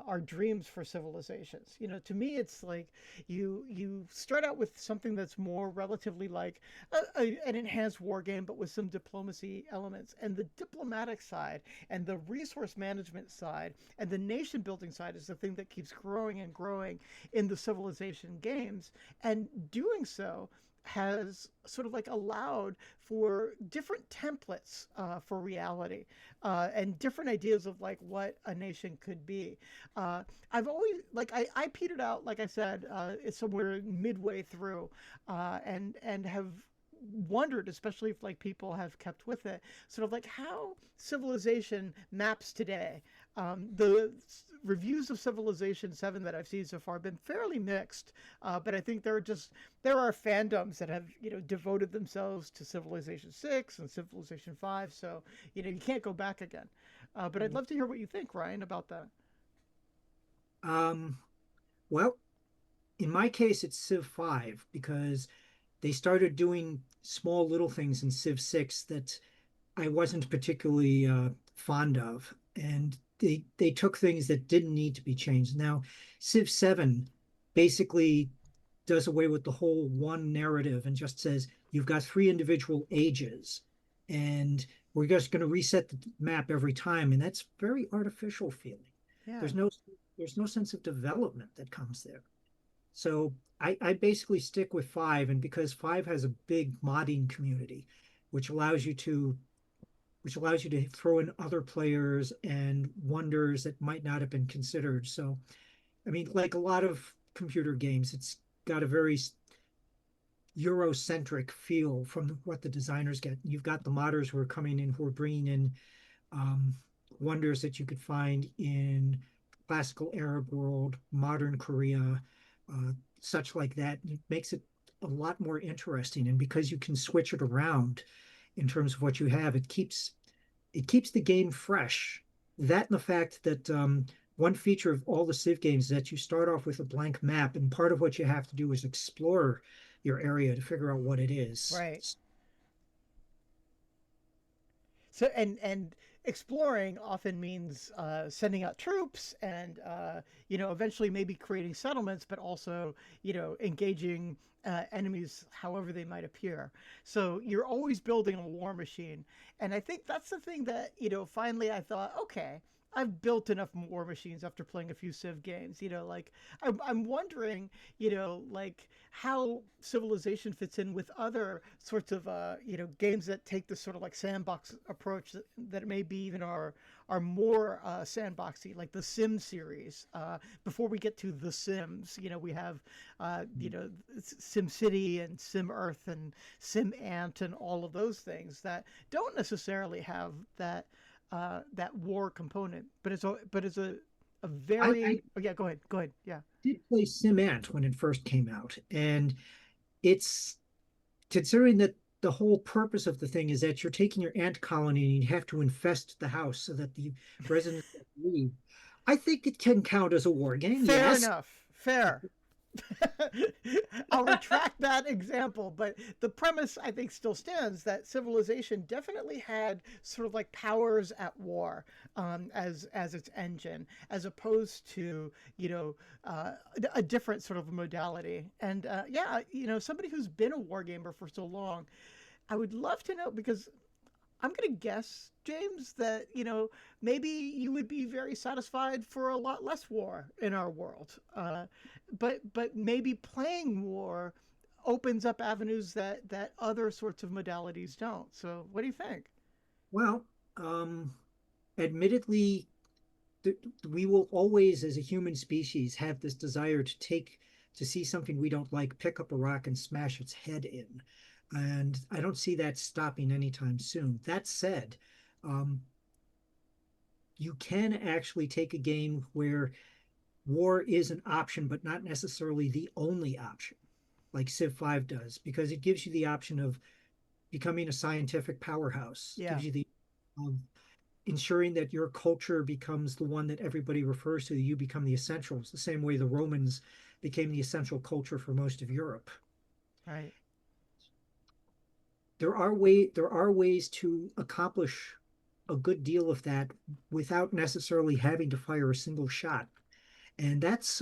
our dreams for civilizations. To me, it's like you start out with something that's more relatively like an enhanced war game, but with some diplomacy elements. And the diplomatic side and the resource management side and the nation building side is the thing that keeps growing and growing in the civilization games. And doing so has sort of like allowed for different templates for reality and different ideas of like what a nation could be. I've always I petered out, like I said, it's somewhere midway through, and have wondered, especially if like people have kept with it, sort of like how civilization maps today. The reviews of Civilization 7 that I've seen so far have been fairly mixed, but I think there are fandoms that have devoted themselves to Civilization 6 and Civilization 5, so you can't go back again. But I'd love to hear what you think, Ryan, about that. Well, in my case, it's Civ 5 because they started doing small little things in Civ 6 that I wasn't particularly fond of. And they took things that didn't need to be changed. Now, Civ 7 basically does away with the whole one narrative and just says you've got 3 individual ages and we're just going to reset the map every time. And that's very artificial feeling. Yeah. There's no sense of development that comes there. So I basically stick with 5, and because 5 has a big modding community, which allows you to throw in other players and wonders that might not have been considered. So, I mean, like a lot of computer games, it's got a very Eurocentric feel from what the designers get. You've got the modders who are coming in, who are bringing in wonders that you could find in classical Arab world, modern Korea, such like that. It makes it a lot more interesting. And because you can switch it around in terms of what you have, it keeps the game fresh. That and the fact that one feature of all the Civ games is that you start off with a blank map, and part of what you have to do is explore your area to figure out what it is. Right. So and exploring often means sending out troops and eventually maybe creating settlements, but also engaging enemies however they might appear. So you're always building a war machine, and I think that's the thing that finally I thought, okay, I've built enough War Machines after playing a few Civ games. Like I'm wondering, like how Civilization fits in with other sorts of games that take this sort of like sandbox approach that maybe even are more sandboxy, like the Sim series. Before we get to The Sims, we have Sim City and Sim Earth and Sim Ant and all of those things that don't necessarily have that war component, but it's a very yeah. Go ahead. Yeah. Did play Sim Ant when it first came out, and it's considering that the whole purpose of the thing is that you're taking your ant colony and you have to infest the house so that the residents leave. I think it can count as a war game. Fair yes. enough. Fair. I'll retract that example, but the premise I think still stands that Civilization definitely had sort of like powers at war as its engine, as opposed to a different sort of modality. And somebody who's been a war gamer for so long, I would love to know, because I'm going to guess, James, that, maybe you would be very satisfied for a lot less war in our world. But maybe playing war opens up avenues that other sorts of modalities don't. So what do you think? Well, admittedly, we will always, as a human species, have this desire to see something we don't like, pick up a rock and smash its head in. And I don't see that stopping anytime soon. That said, you can actually take a game where war is an option, but not necessarily the only option, like Civ 5 does, because it gives you the option of becoming a scientific powerhouse. Yeah. Gives you the ensuring that your culture becomes the one that everybody refers to. You become the essentials, the same way the Romans became the essential culture for most of Europe. Right. There are ways to accomplish a good deal of that without necessarily having to fire a single shot, and that's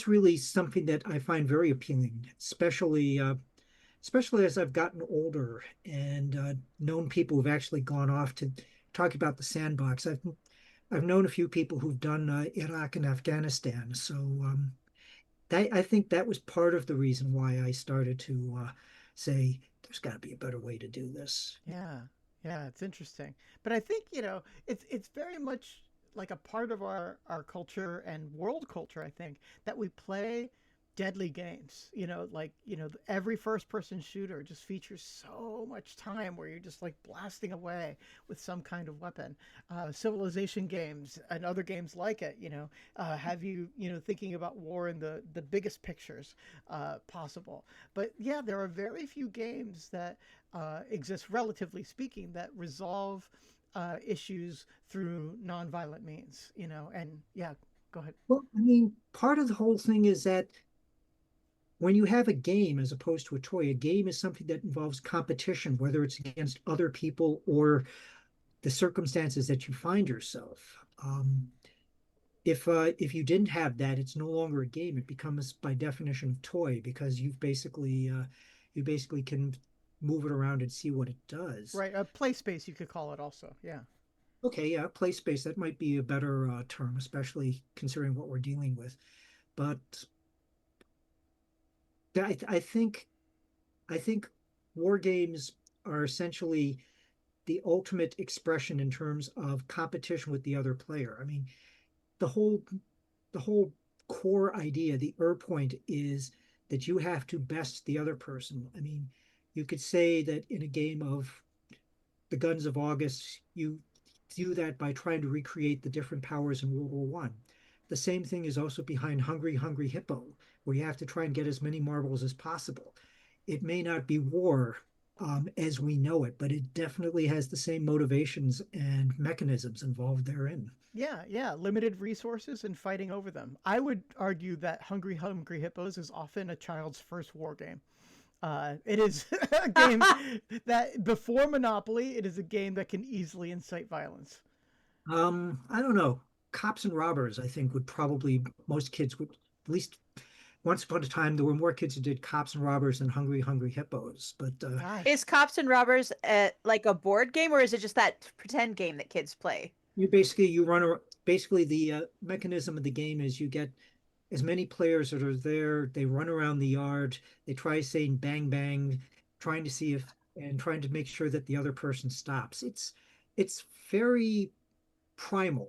really something that I find very appealing, especially as I've gotten older and known people who've actually gone off to talk about the sandbox. I've known a few people who've done Iraq and Afghanistan, so I think that was part of the reason why I started to say there's got to be a better way to do this. Yeah, it's interesting, but I think it's very much like a part of our culture and world culture. I think that we play deadly games. Every first person shooter just features so much time where you're just like blasting away with some kind of weapon. Civilization games and other games like it, have you thinking about war in the biggest pictures possible. But yeah, there are very few games that exist, relatively speaking, that resolve issues through nonviolent means. And yeah, go ahead. Well, I mean, part of the whole thing is that when you have a game as opposed to a toy, a game is something that involves competition, whether it's against other people or the circumstances that you find yourself. If you didn't have that, it's no longer a game. It becomes, by definition, a toy, because you basically can move it around and see what it does. Right, a play space, you could call it also. Yeah. Okay, yeah, play space. That might be a better term, especially considering what we're dealing with. But I think war games are essentially the ultimate expression in terms of competition with the other player. I mean, the whole core idea, the point is that you have to best the other person. I mean, you could say that in a game of the Guns of August, you do that by trying to recreate the different powers in World War One. The same thing is also behind Hungry Hungry Hippo, where you have to try and get as many marbles as possible. It may not be war as we know it, but it definitely has the same motivations and mechanisms involved therein. Yeah. Limited resources and fighting over them. I would argue that Hungry Hungry Hippos is often a child's first war game. It is a game that, before Monopoly, it is a game that can easily incite violence. I don't know. Cops and Robbers, I think, most kids would, at least once upon a time, there were more kids who did Cops and Robbers than Hungry Hungry Hippos. But is Cops and Robbers like a board game, or is it just that pretend game that kids play? you run basically the mechanism of the game is you get as many players that are there. They run around the yard. They try saying bang bang, trying to see if and trying to make sure that the other person stops. It's very primal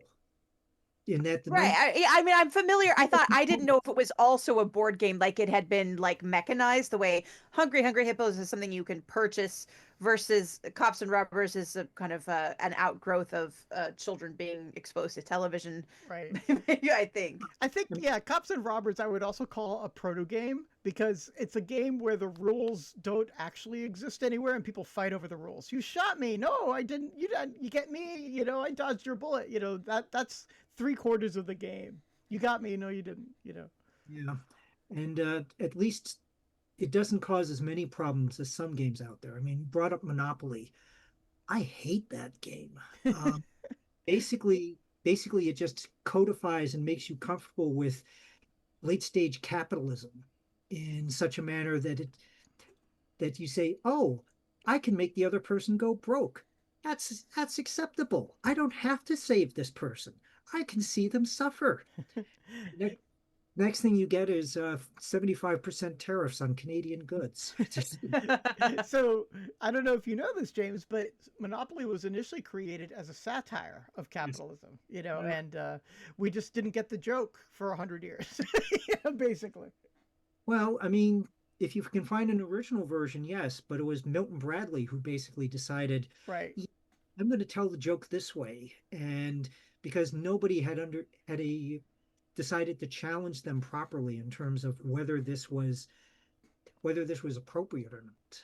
in that the Right. I mean, I'm familiar. I didn't know if it was also a board game, like it had been like mechanized the way Hungry Hippos is something you can purchase versus Cops and Robbers is a kind of an outgrowth of children being exposed to television. Right. I think. Yeah, Cops and Robbers I would also call a proto game because it's a game where the rules don't actually exist anywhere and people fight over the rules. You shot me. No, I didn't. You didn't. You get me. You know, I dodged your bullet. You know, that's 3/4 of the game. You got me. No, you didn't. You know. Yeah, and at least it doesn't cause as many problems as some games out there. I mean, you brought up Monopoly. I hate that game. Basically, it just codifies and makes you comfortable with late stage capitalism in such a manner that you say, "Oh, I can make the other person go broke. That's acceptable. I don't have to save this person. I can see them suffer." Next thing you get is 75% tariffs on Canadian goods. So I don't know if you know this, James, but Monopoly was initially created as a satire of capitalism, you know, and we just didn't get the joke for 100 years, basically. Well, I mean, if you can find an original version, yes, but it was Milton Bradley who basically decided, right, I'm going to tell the joke this way, and because nobody decided to challenge them properly in terms of whether this was appropriate or not.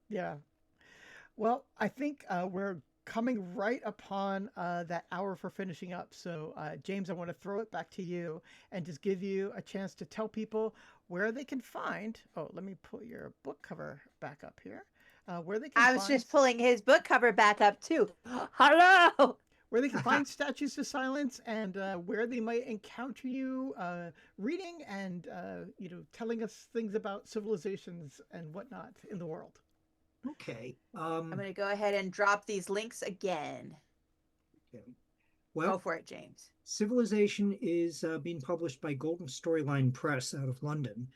Yeah. Well, I think we're coming right upon that hour for finishing up. So, James, I want to throw it back to you and just give you a chance to tell people where they can find. Oh, let me pull your book cover back up here. Where they can. I was just pulling his book cover back up too. Hello. Where they can find Statues to Silence and where they might encounter you reading and telling us things about civilizations and whatnot in the world. Okay. I'm going to go ahead and drop these links again. Okay. Well, go for it, James. Civilization is being published by Golden Storyline Press out of London.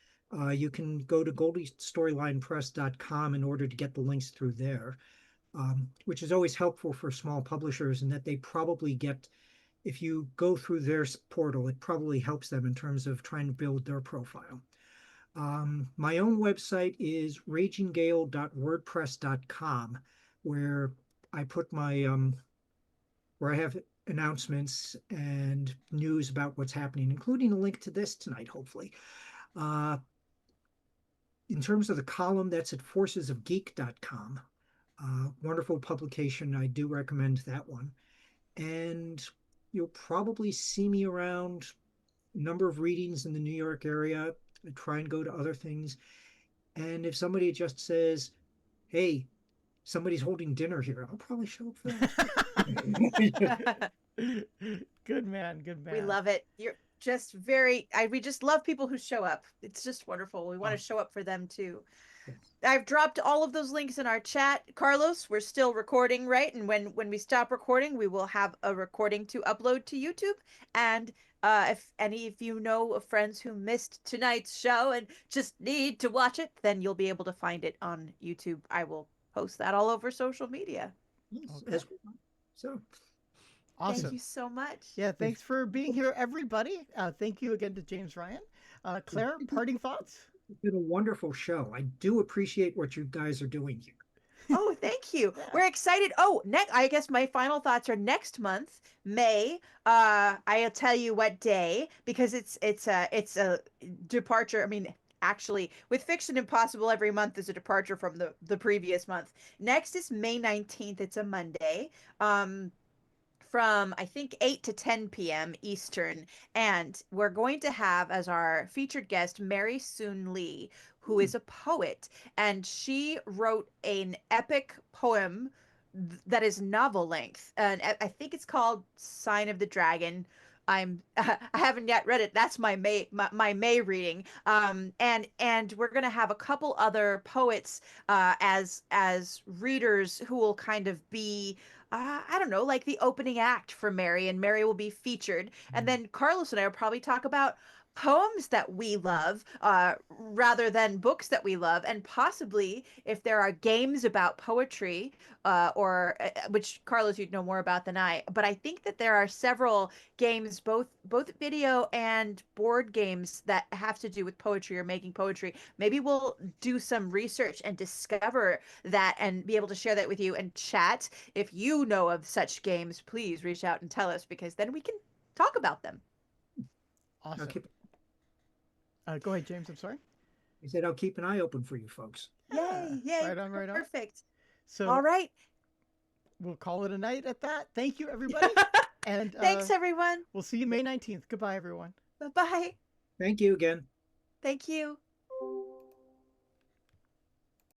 You can go to goldenstorylinepress.com in order to get the links through there. Which is always helpful for small publishers in that they probably get, if you go through their portal, it probably helps them in terms of trying to build their profile. My own website is raginggale.wordpress.com, where I put where I have announcements and news about what's happening, including a link to this tonight, hopefully. In terms of the column, that's at forcesofgeek.com. Wonderful publication. I do recommend that one. And you'll probably see me around a number of readings in the New York area. I try and go to other things. And if somebody just says, hey, somebody's holding dinner here, I'll probably show up for that. Good man. We love it. You're just we just love people who show up. It's just wonderful. We want to show up for them too. I've dropped all of those links in our chat. Carlos, we're still recording, right? And when we stop recording, we will have a recording to upload to YouTube. And if any of you know of friends who missed tonight's show and just need to watch it, then you'll be able to find it on YouTube. I will post that all over social media. Okay. So awesome. Thank you so much. Yeah, thanks for being here, everybody. Thank you again to James Ryan. Claire, parting thoughts? It's been a wonderful show. I do appreciate what you guys are doing here. Oh, thank you. Yeah. We're excited. Oh, I guess my final thoughts are next month, May. I'll tell you what day, because it's a departure. I mean, actually, with Fiction Impossible, every month is a departure from the previous month. Next is May 19th. It's a Monday. From I think 8 to 10 p.m. Eastern, and we're going to have as our featured guest Mary Soon Lee, who is a poet, and she wrote an epic poem that is novel length, and I think it's called Sign of the Dragon. I haven't yet read it. That's my May reading. And we're gonna have a couple other poets as readers who will kind of be I don't know, like the opening act for Mary, and Mary will be featured. And then Carlos and I will probably talk about poems that we love, rather than books that we love, and possibly if there are games about poetry, or which Carlos you'd know more about than I. But I think that there are several games, both video and board games, that have to do with poetry or making poetry. Maybe we'll do some research and discover that and be able to share that with you and chat. If you know of such games, please reach out and tell us, because then we can talk about them. Awesome. I'll keep, Go ahead, James. I'm sorry. he said, I'll keep an eye open for you folks. Yay, yay. Right on, right on. Perfect. So All right. we'll call it a night at that. Thank you, everybody. And Thanks, everyone. we'll see you May 19th. Goodbye, everyone. Bye-bye. Thank you again. Thank you.